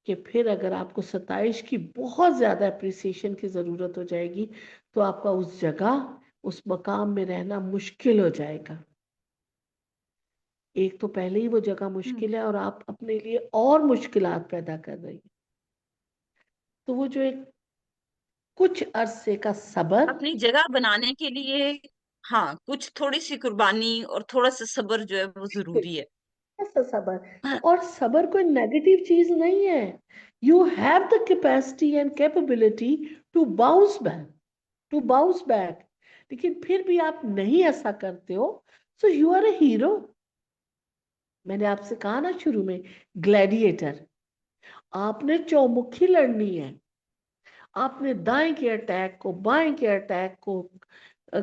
कि फिर अगर आपको सताइश की बहुत ज्यादा अप्रिसिएशन की जरूरत हो जाएगी, तो आपका उस जगह, उस मकाम में रहना मुश्किल हो जाएगा। एक तो पहले ही वो जगह मुश्किल है और आप अपने लिए और मुश्किलात पैदा कर रही हैं। तो वो जो एक कुछ अरसे का सब्र, अपनी जगह बनाने के लिए हाँ कुछ थोड़ी सी कुर्बानी और थोड़ा सा सब्र जो है वो जरूरी है। ऐसा सबर, और सबर कोई नेगेटिव चीज नहीं है। You have the capacity and capability to bounce back, to bounce back. लेकिन फिर भी आप नहीं ऐसा करते हो, so you are a hero. मैंने आपसे कहा ना शुरू में, ग्लैडिएटर, आपने चौमुखी लड़नी है। आपने दाएं के अटैक को, बाएं के अटैक को,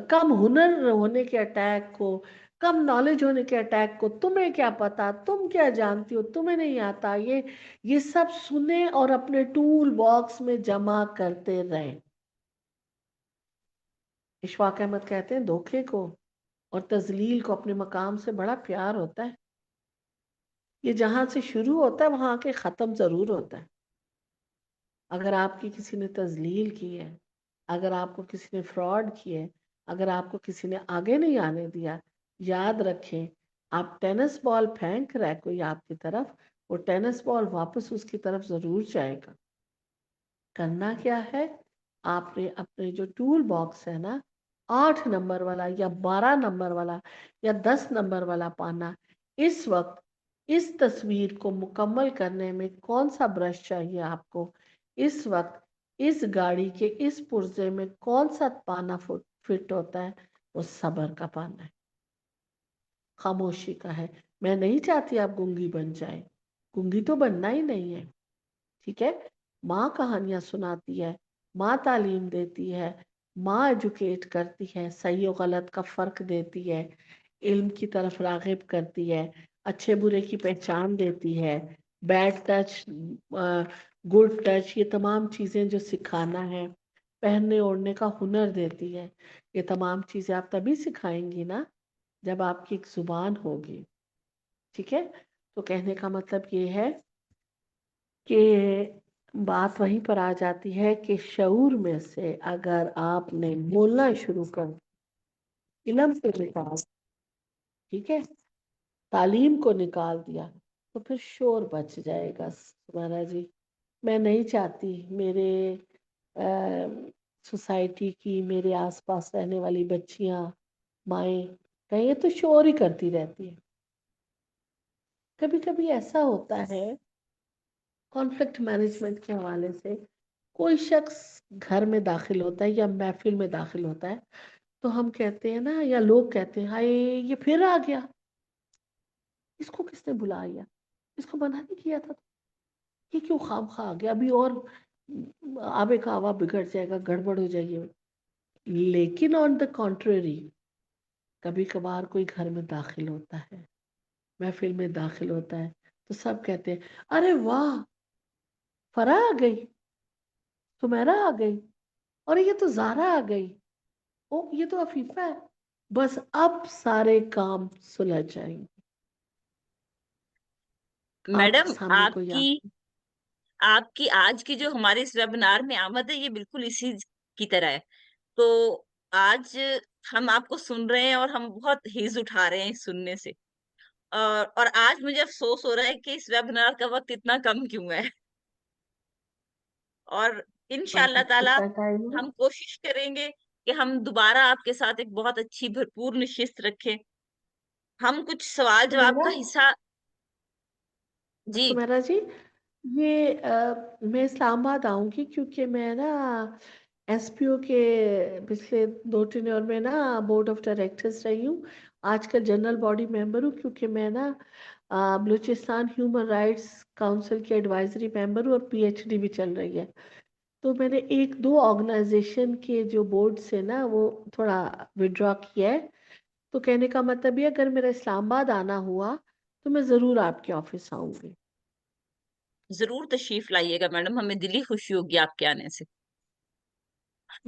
कम हुनर होने के अटैक को, कम नॉलेज होने के अटैक को, तुम्हें क्या पता, तुम क्या जानती हो, तुम्हें नहीं आता, ये सब सुने और अपने टूल बॉक्स में जमा करते रहे। इशफाक अहमद कहते हैं धोखे को और तजलील को अपने मकाम से बड़ा प्यार होता है। ये जहां से शुरू होता है वहां आके खत्म जरूर होता है। अगर आपकी किसी ने तजलील की है, अगर आपको किसी ने फ्रॉड किया है, अगर आपको किसी ने आगे नहीं आने दिया, याद रखें, आप टेनिस बॉल फेंक रहा है कोई आपकी तरफ, वो टेनिस बॉल वापस उसकी तरफ जरूर जाएगा। करना क्या है, आपने अपने जो टूल बॉक्स है ना, 8 नंबर वाला या 12 नंबर वाला या 10 नंबर वाला पाना, इस वक्त इस तस्वीर को मुकम्मल करने में कौन सा ब्रश चाहिए आपको, इस वक्त इस गाड़ी के इस पुर्जे में कौन सा पाना फिट होता है, वो सब्र का पाना है, खामोशी का है। मैं नहीं चाहती आप गूंगी बन जाए, गूंगी तो बनना ही नहीं है, ठीक है। माँ कहानियां सुनाती है, माँ तालीम देती है, माँ एजुकेट करती है, सही और गलत का फर्क देती है, इल्म की तरफ रागिब करती है, अच्छे बुरे की पहचान देती है, बैड टच, गुड टच, ये तमाम चीजें जो सिखाना है, पहनने ओढ़ने का हुनर देती है। ये तमाम चीजें आप तभी सिखाएंगी ना जब आपकी एक जुबान होगी, ठीक है। तो कहने का मतलब ये है कि बात वहीं पर आ जाती है कि शऊर में से अगर आपने बोलना शुरू कर, इल्म को निकाल, ठीक है, तालीम को निकाल दिया, तो फिर शोर बच जाएगा सुमारा जी। मैं नहीं चाहती मेरे सोसाइटी की, मेरे आसपास रहने वाली बच्चियां, माएँ कहीं ये तो शोर ही करती रहती है। कभी कभी ऐसा होता है कॉन्फ्लिक्ट मैनेजमेंट के हवाले से, कोई शख्स घर में दाखिल होता है या महफिल में दाखिल होता है, तो हम कहते हैं ना, या लोग कहते हैं हाय ये फिर आ गया, इसको किसने बुलाया, इसको मना नहीं किया था। ये क्यों खामखा आ गया, अभी और आबे का हवा बिगड़ जाएगा, गड़बड़ हो जाएगी। लेकिन ऑन द कॉन्ट्ररी, कभी कभार कोई घर में दाखिल होता है, महफिल में दाखिल होता है, तो सब कहते हैं अरे वाह, फरा आ गई, सुमेरा आ गई, और ये तो जारा आ गई, ओ ये तो अफीफा है। बस अब सारे काम सुलझ जाएंगे। आपके मैडम, सामने कोई आ, आपकी आज की जो हमारे इस वेबिनार में आमद है, ये बिल्कुल इसी की तरह है। तो आज हम आपको सुन रहे हैं और हम बहुत हिज उठा रहे हैं इस सुनने से। और आज मुझे अफसोस हो रहा है कि इस वेबिनार का वक्त इतना कम क्यों है। और इंशाल्लाह बस ताला कितना टाइम है? हम कोशिश करेंगे कि हम दोबारा आपके साथ एक बहुत अच्छी भरपूर नशिस्त रखें। हम कुछ सवाल जवाब सुमेरा, का हिस्सा। जी। सुमेरा जी, ये मैं इस्लामाबाद आऊंगी, क्योंकि मैं ना एसपीओ के पिछले 2 टेन्योर में ना बोर्ड ऑफ डायरेक्टर्स रही हूँ। आजकल जनरल बॉडी मेंबर हूँ, क्योंकि मैं ना बलूचिस्तान ह्यूमन राइट्स काउंसिल की एडवाइजरी मेंबर हूँ, और पीएचडी भी चल रही है। तो मैंने एक दो ऑर्गेनाइजेशन के जो बोर्ड से ना वो थोड़ा विड्रॉ किया है। तो कहने का मतलब ये, अगर मेरा इस्लामाबाद आना हुआ तो मैं ज़रूर आपके ऑफिस आऊंगी। जरूर तशरीफ लाइएगा मैडम, हमें दिली खुशी होगी आपके आने से।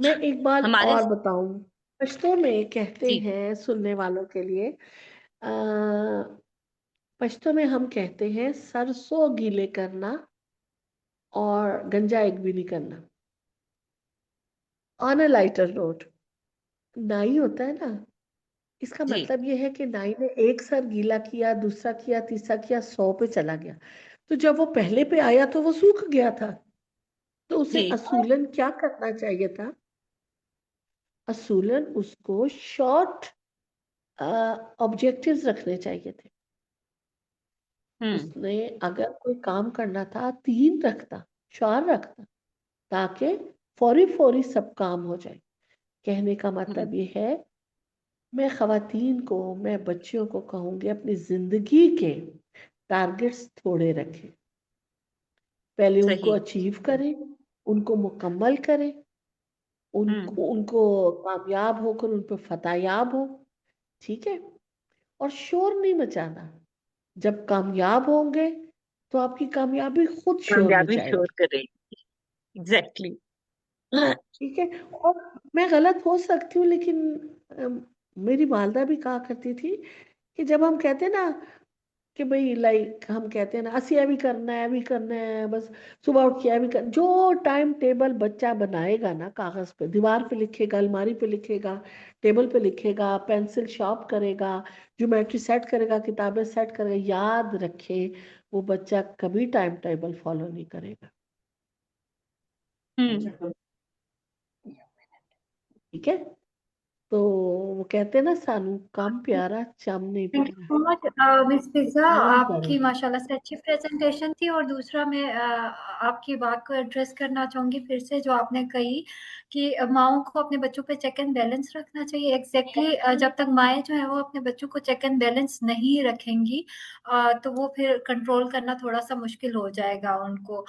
मैं एक बात हमारे। और बताऊं, पश्तो में कहते जी। हैं सुनने वालों के लिए, अ, पश्तो में हम कहते हैं सरसों गीले करना और गंजा एक भी नहीं करना। ऑन अ लाइटर नोट, नाई होता है ना, इसका जी। मतलब ये है कि नाई ने एक सर गीला किया, दूसरा किया, तीसरा किया, 100 पे चला गया। तो जब वो पहले पे आया तो वो सूख गया था। तो उसे जी। असूलन क्या करना चाहिए था? असूलन उसको शॉर्ट ऑब्जेक्टिव्स रखने चाहिए थे। हम्म। उसने अगर कोई काम करना था, 3 रखता, 4 रखता, ताकि फौरी फौरी सब काम हो जाए। कहने का हम्म। मतलब ये है, मैं खवातीन को, मैं बच्चियों को कहूंगी, अपनी जिंदगी के टारगेट्स थोड़े रखें। पहले उनको सही। अचीव करें, उनको मुकम्मल करें, हम्म। उनको उनको कामयाब होकर उन पर फतेहयाब हो। ठीक है? और शोर नहीं मचाना। जब कामयाब होंगे तो आपकी कामयाबी खुद शोर कामयाबी शोर मचाएगी। करेगी। एग्जैक्टली। ठीक है? और मैं गलत हो सकती हूँ, लेकिन मेरी वालदा भी कहा करती थी कि जब हम कहते हैं ना कि भाई, लाइक हम कहते हैं ना, असी ये भी करना है, भी करना है, बस सुबह उठ के ये भी कर, जो टाइम टेबल बच्चा बनाएगा ना, कागज पे, दीवार पे लिखेगा, अलमारी पे लिखेगा, टेबल पे लिखेगा, पेंसिल शार्प करेगा, ज्योमेट्री सेट करेगा, किताबें सेट करेगा, याद रखे, वो बच्चा कभी टाइम टेबल फॉलो नहीं करेगा। हम्म। ठीक है? तो वो कहते हैं ना, सानू काम प्यारा, चम नहीं थैंक यू प्यारा। सो मच मिस पिज़्ज़ा। काम आपकी करो। माशाल्लाह से अच्छी प्रेजेंटेशन थी। और दूसरा, मैं आपकी बात को एड्रेस करना चाहूंगी फिर से, जो आपने कही कि माओं को अपने बच्चों पे चेक एंड बैलेंस रखना चाहिए। एग्जैक्टली जब तक माएँ जो है वो अपने बच्चों को चेक एंड बैलेंस नहीं रखेंगी, तो वो फिर कंट्रोल करना थोड़ा सा मुश्किल हो जाएगा उनको।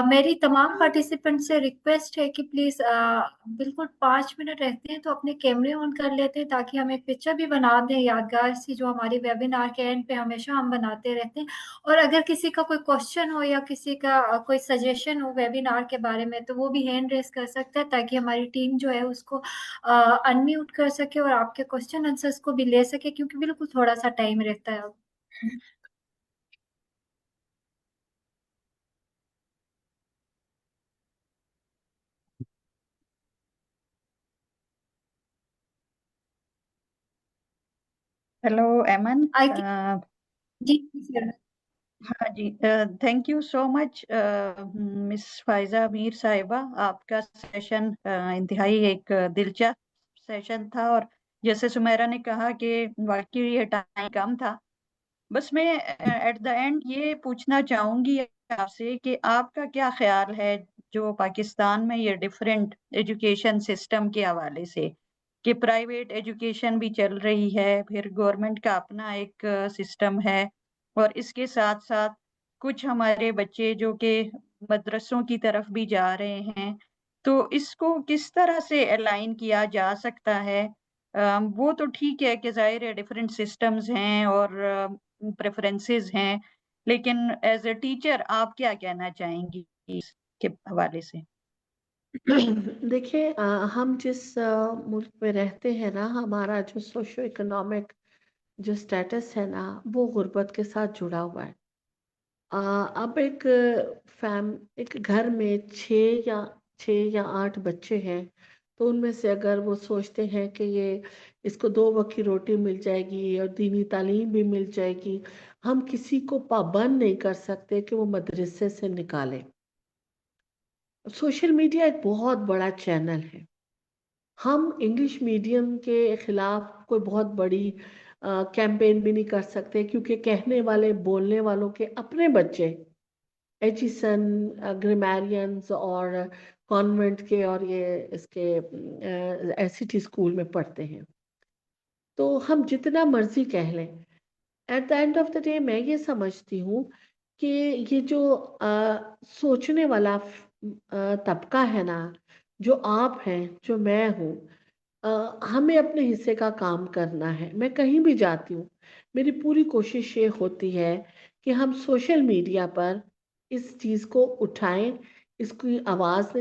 मेरी तमाम पार्टिसिपेंट से रिक्वेस्ट है कि प्लीज बिल्कुल 5 मिनट रहते हैं तो अपने कैमरे ऑन कर लेते हैं, ताकि हम एक पिक्चर भी बना दें यादगार सी, जो हमारी वेबिनार के एंड पे हमेशा हम बनाते रहते हैं। और अगर किसी का कोई क्वेश्चन हो या किसी का कोई सजेशन हो वेबिनार के बारे में, तो वो भी हैंड रेस कर सकता है, ताकि हमारी टीम जो है उसको अनम्यूट कर सके और आपके क्वेश्चन आंसर्स को भी ले सके, क्योंकि बिल्कुल थोड़ा सा टाइम रहता है अब। हेलो एमन। I think. जी सर। हाँ जी, thank you so much miss Faiza Mir साहिबा। आपका सेशन इंतहाई एक दिलचस्प सेशन था, और जैसे सुमेरा ने कहा कि वाकई ये टाइम कम था। बस मैं एट द एंड ये पूछना चाहूंगी आपसे कि आपका क्या ख्याल है, जो पाकिस्तान में ये डिफरेंट एजुकेशन सिस्टम के हवाले से, कि प्राइवेट एजुकेशन भी चल रही है, फिर गवर्नमेंट का अपना एक सिस्टम है, और इसके साथ साथ कुछ हमारे बच्चे जो कि मदरसों की तरफ भी जा रहे हैं, तो इसको किस तरह से अलाइन किया जा सकता है? वो तो ठीक है कि जाहिर है डिफरेंट सिस्टम्स हैं और प्रेफरेंसेस हैं, लेकिन एज अ टीचर आप क्या कहना चाहेंगी इसके हवाले से? देखिए, हम जिस मुल्क में रहते हैं ना, हमारा जो सोशो इकोनॉमिक जो स्टेटस है ना, वो गुर्बत के साथ जुड़ा हुआ है। अब एक घर में छः या आठ बच्चे हैं, तो उनमें से अगर वो सोचते हैं कि ये इसको 2 वक्त की रोटी मिल जाएगी और दीनी तालीम भी मिल जाएगी, हम किसी को पाबंद नहीं कर सकते कि वो मदरसे से निकालें। सोशल मीडिया एक बहुत बड़ा चैनल है। हम इंग्लिश मीडियम के खिलाफ कोई बहुत बड़ी कैंपेन भी नहीं कर सकते, क्योंकि कहने वाले बोलने वालों के अपने बच्चे एचिसन, ग्रामेरियंस और कॉन्वेंट के और ये इसके एससीटी स्कूल में पढ़ते हैं। तो हम जितना मर्जी कह लें, eight the end of the day मैं ये समझती हूँ कि ये जो सोचने वाला तबका है ना, जो आप हैं, जो मैं हूँ, हमें अपने हिस्से का काम करना है। मैं कहीं भी जाती हूँ, मेरी पूरी कोशिश ये होती है कि हम सोशल मीडिया पर इस चीज़ को उठाएं, इसकी आवाज़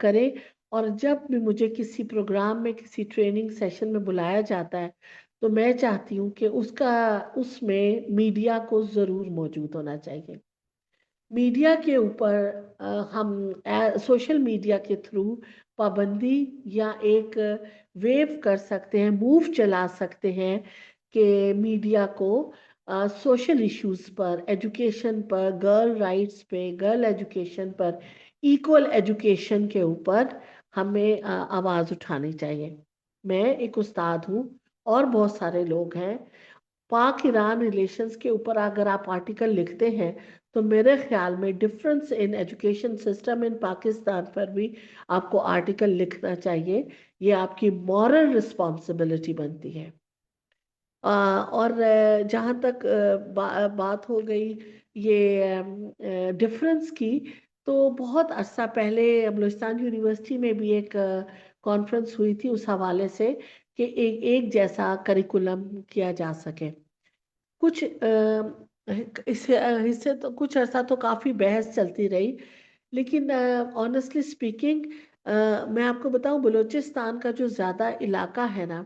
करें। और जब भी मुझे किसी प्रोग्राम में, किसी ट्रेनिंग सेशन में बुलाया जाता है, तो मैं चाहती हूँ कि उसमें मीडिया को ज़रूर मौजूद होना चाहिए। मीडिया के ऊपर हम सोशल मीडिया के थ्रू पाबंदी या एक वेव कर सकते हैं, मूव चला सकते हैं कि मीडिया को सोशल इश्यूज पर, एजुकेशन पर, गर्ल राइट्स पे, गर्ल एजुकेशन पर, इक्वल एजुकेशन के ऊपर हमें आवाज़ उठानी चाहिए। मैं एक उस्ताद हूँ और बहुत सारे लोग हैं। पाक ईरान रिलेशंस के ऊपर अगर आप आर्टिकल लिखते हैं, तो मेरे ख्याल में difference in education system in Pakistan पर भी आपको आर्टिकल लिखना चाहिए। ये आपकी मॉरल रिस्पॉन्सिबिलिटी बनती है। और जहाँ तक बात हो गई ये डिफरेंस की, तो बहुत अर्सा पहले बलूचिस्तान यूनिवर्सिटी में भी एक कॉन्फ्रेंस हुई थी उस हवाले से कि एक जैसा करिकुलम किया जा सके। कुछ इससे तो कुछ अर्सा तो काफ़ी बहस चलती रही, लेकिन ऑनेस्टली स्पीकिंग, मैं आपको बताऊं, बलूचिस्तान का जो ज़्यादा इलाका है ना,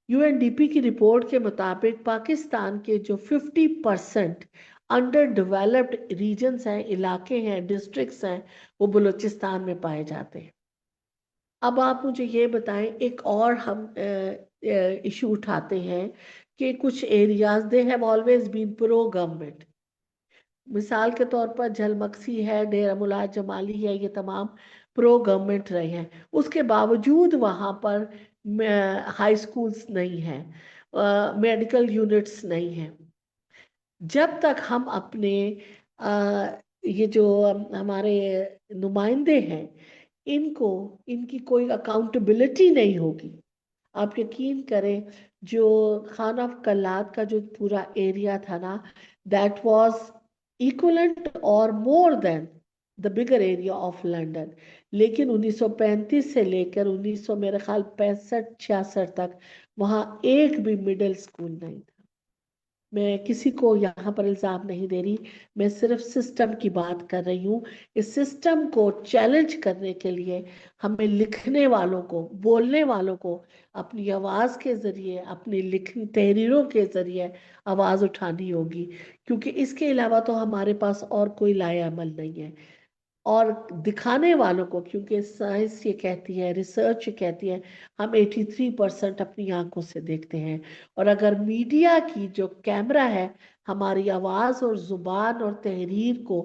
यूएनडीपी की रिपोर्ट के मुताबिक पाकिस्तान के जो 50% अंडर डेवलप्ड रीजन्स हैं, इलाके हैं, डिस्ट्रिक्ट्स हैं, वो बलूचिस्तान में पाए जाते हैं। अब आप मुझे ये बताएं, एक और हम इशू उठाते हैं कि कुछ areas they have always been pro government. मिसाल के तौर पर झलमक्सी है, डेरा मुलाज जमाली है, ये तमाम प्रो गवर्नमेंट रहे हैं। उसके बावजूद वहाँ पर हाई स्कूल्स नहीं हैं, मेडिकल यूनिट्स नहीं हैं। जब तक हम अपने ये जो हमारे नुमाइंदे हैं, इनकी कोई अकाउंटेबिलिटी नहीं होगी। आप यकीन करें, जो खान ऑफ कल्लात का जो पूरा एरिया था ना, दैट वाज इक्वलेंट और more than the bigger area of London. लेकिन 1935 से लेकर 1900 मेरे ख्याल 65-66 तक वहाँ एक भी मिडिल स्कूल नहीं था। मैं किसी को यहाँ पर इल्ज़ाम नहीं दे रही, मैं सिर्फ सिस्टम की बात कर रही हूँ। इस सिस्टम को चैलेंज करने के लिए हमें लिखने वालों को, बोलने वालों को अपनी आवाज़ के ज़रिए, अपनी लिखनी तहरीरों के ज़रिए आवाज़ उठानी होगी, क्योंकि इसके अलावा तो हमारे पास और कोई लाए अमल नहीं है। और दिखाने वालों को, क्योंकि साइंस ये कहती है, रिसर्च ये कहती है, हम 83% अपनी आंखों से देखते हैं। और अगर मीडिया की जो कैमरा है हमारी आवाज़ और ज़ुबान और तहरीर को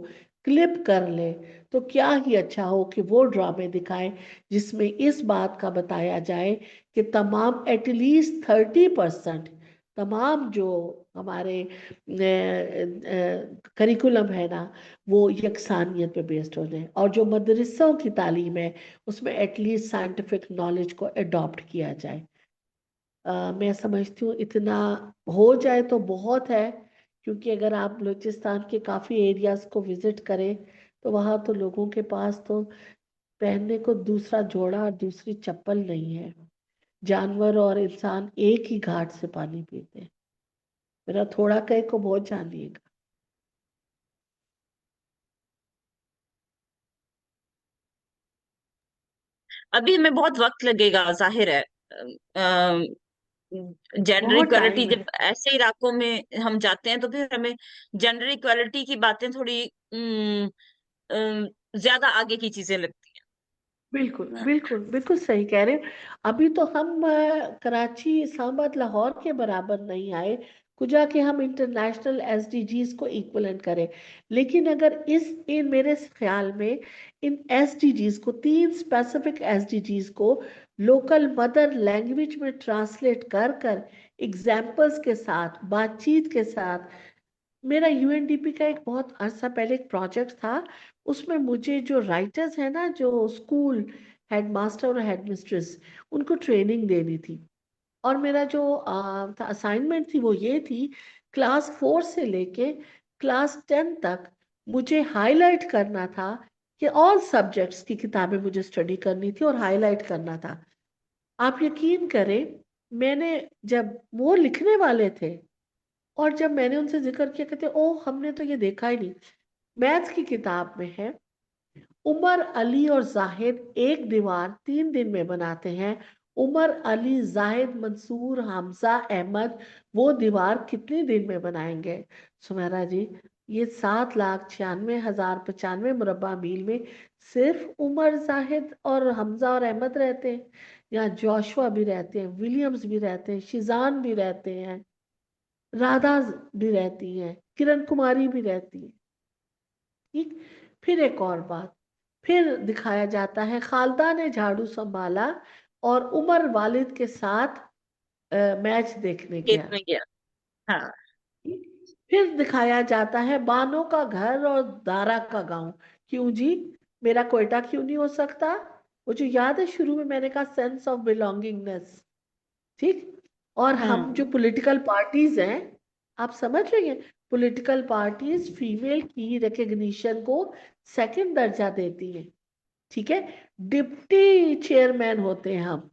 क्लिप कर ले, तो क्या ही अच्छा हो कि वो ड्रामे दिखाएं जिसमें इस बात का बताया जाए कि तमाम एटलीस्ट 30% तमाम जो हमारे करिकुलम है ना, वो यकसानियत पे बेस्ड हो जाए। और जो मदरसों की तालीम है, उसमें एटलीस्ट साइंटिफिक नॉलेज को अडॉप्ट किया जाए। मैं समझती हूँ इतना हो जाए तो बहुत है, क्योंकि अगर आप बलूचिस्तान के काफी एरियाज को विजिट करें तो वहां तो लोगों के पास तो पहनने को दूसरा जोड़ा और दूसरी चप्पल नहीं है। जानवर और इंसान एक ही घाट से पानी पीते हैं। मेरा थोड़ा कहे को बहुत जानिएगा। अभी हमें बहुत वक्त लगेगा, जाहिर है। जेंडर बहुत इक्वालिटी टाइम जब है। ऐसे इलाकों में हम जाते हैं तो फिर हमें जेंडर इक्वालिटी की बातें थोड़ी ज्यादा आगे की चीजें लगती बिल्कुल हैं। बिल्कुल बिल्कुल सही कह रहे हैं। अभी तो हम कराची, इस्लामाबाद, लाहौर के बराबर नहीं आए कुजा के हम इंटरनेशनल एसडीजीज को इक्वलेंट करें। लेकिन अगर इस इन मेरे ख्याल में इन एसडीजीज को, 3 स्पेसिफिक एसडीजीज को लोकल मदर लैंग्वेज में ट्रांसलेट कर कर एग्जाम्पल्स के साथ, बातचीत के साथ। मेरा यूएनडीपी का एक बहुत अर्सा पहले एक प्रोजेक्ट था। उसमें मुझे जो राइटर्स है ना, जो स्कूल हेडमास्टर और हेडमिस्ट्रेस, उनको ट्रेनिंग देनी थी। और मेरा जो असाइनमेंट थी वो ये थी, क्लास 4 से लेके क्लास 10 तक मुझे हाईलाइट करना था कि ऑल सब्जेक्ट्स की किताबें मुझे स्टडी करनी थी और हाईलाइट करना था। आप यकीन करें, मैंने जब वो लिखने वाले थे और जब मैंने उनसे जिक्र किया, कहते ओ हमने तो ये देखा ही नहीं। मैथ्स की किताब में है, उमर अली और जाहिद एक दीवार 3 दिन में बनाते हैं। उमर अली, जाहिद, मंसूर, हमजा, अहमद वो दीवार कितने दिन में बनाएंगे? सुमेरा जी, ये 7,96,095 मुरब्बा मील में सिर्फ उमर, जाहिद और हमजा और अहमद रहते हैं। यहाँ जोशुआ भी रहते हैं, विलियम्स भी रहते हैं, शिजान भी रहते हैं, राधा भी रहती हैं, किरण कुमारी भी रहती है। ठीक। फिर एक और बात, फिर दिखाया जाता है खालदा ने झाड़ू संभाला और उमर वालिद के साथ मैच देखने खेत गया। में गया। हाँ। फिर दिखाया जाता है बानो का घर और दारा का गांव। क्यों जी? मेरा कोयटा क्यों नहीं हो सकता? वो जो याद है शुरू में मैंने कहा, सेंस ऑफ बिलोंगिंगनेस। ठीक। और हम जो हम्म। पॉलिटिकल पार्टीज हैं, आप समझ रही हैं, पॉलिटिकल पार्टीज फीमेल की रिकग्निशन को सेकंड दर्जा देती हैं। ठीक है। डिप्टी चेयरमैन होते हैं हम,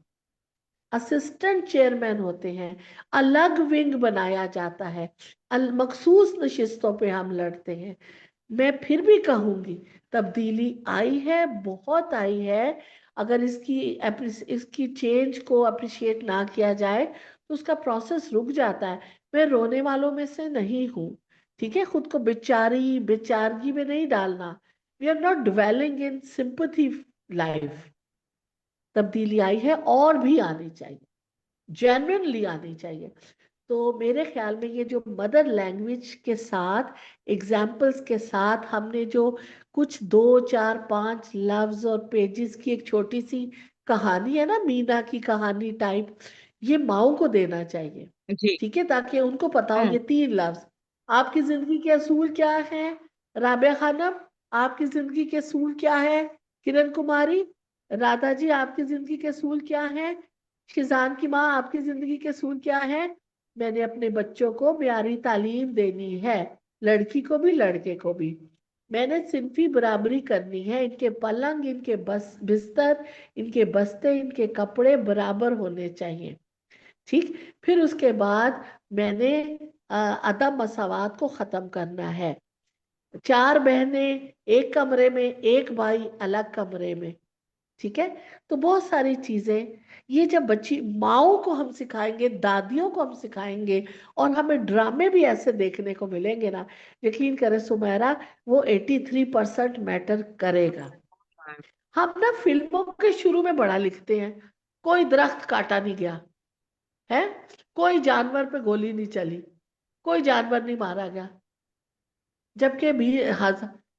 असिस्टेंट चेयरमैन होते हैं, अलग विंग बनाया जाता है, मखसूस नशिस्तों पे हम लड़ते हैं। मैं फिर भी कहूंगी, तब्दीली आई है, बहुत आई है। अगर इसकी चेंज को अप्रिशिएट ना किया जाए तो उसका प्रोसेस रुक जाता है। मैं रोने वालों में से नहीं हूं। ठीक है, खुद को बेचारी बेचारगी में नहीं डालना। We are not dwelling in sympathy life. तब्दीली आई है और भी आनी चाहिए, जेन्युइनली आनी चाहिए। तो मेरे ख्याल में ये जो मदर लैंग्वेज के साथ, एग्जाम्पल्स के साथ हमने जो कुछ 2, 4, 5 लफ्ज और पेजेस की एक छोटी सी कहानी है ना, मीना की कहानी टाइप, ये माओ को देना चाहिए। जी। ठीक है, ताकि उनको पता हो हम्म। ये 3 लफ्ज। आपकी जिंदगी के असूल क्या है? राबिया खानम, आपकी जिंदगी के असूल क्या है? किरण कुमारी, राधा जी, आपकी जिंदगी के असूल क्या है? शिजान की माँ, आपकी जिंदगी के असूल क्या है? मैंने अपने बच्चों को म्यारी तालीम देनी है, लड़की को भी लड़के को भी। मैंने सिंफी बराबरी करनी है, इनके पलंग, इनके बस बिस्तर, इनके बस्ते, इनके कपड़े बराबर होने चाहिए। ठीक। फिर उसके बाद मैंने अदम मसावात को खत्म करना है। 4 बहनें एक कमरे में, एक भाई अलग कमरे में। ठीक है। तो बहुत सारी चीजें, ये जब बच्ची माओ को हम सिखाएंगे, दादियों को हम सिखाएंगे, और हमें ड्रामे भी ऐसे देखने को मिलेंगे ना, यकीन करें सुमेरा, वो 83% मैटर करेगा। हम ना फिल्मों के शुरू में बड़ा लिखते हैं, कोई दरख्त काटा नहीं गया है, कोई जानवर पे गोली नहीं चली, कोई जानवर नहीं मारा गया। जबकि भी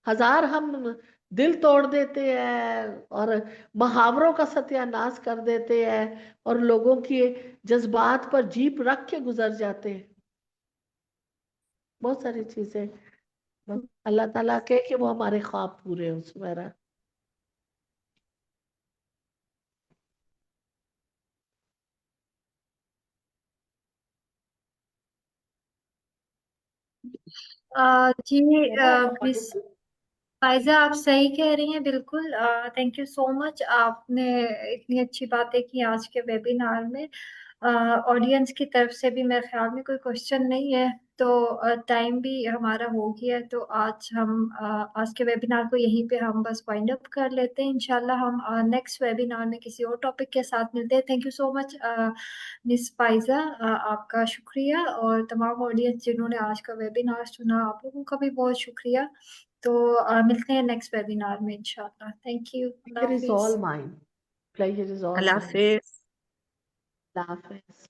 हजार हम दिल तोड़ देते हैं और मुहावरों का सत्यानाश कर देते हैं और लोगों की जज्बात पर जीप रख के गुजर जाते हैं। बहुत सारी चीजें, बस अल्लाह ताला के कि वो हमारे ख्वाब पूरे हो सुमेरा। जी मिस फाइजा, आप सही कह रही हैं बिल्कुल। थैंक यू सो मच, आपने इतनी अच्छी बातें की आज के वेबिनार में। ऑडियंस की तरफ से भी मेरे ख्याल में कोई क्वेश्चन नहीं है, तो टाइम भी हमारा हो गया है, तो आज हम आज के वेबिनार को यहीं पे हम बस वाइंड अप कर लेते हैं। इंशाल्लाह हम नेक्स्ट वेबिनार में किसी और टॉपिक के साथ मिलते हैं। Thank you so much miss Pfizer, आपका शुक्रिया, और तमाम ऑडियंस जिन्होंने आज का वेबिनार सुना, आप लोगों का भी बहुत शुक्रिया। तो मिलते हैं नेक्स्ट वेबिनार में इंशाल्लाह। Thank you, Allah Pleasure is Hafiz. all mine. Pleasure is all Allah mine. Hafiz. Allah Hafiz.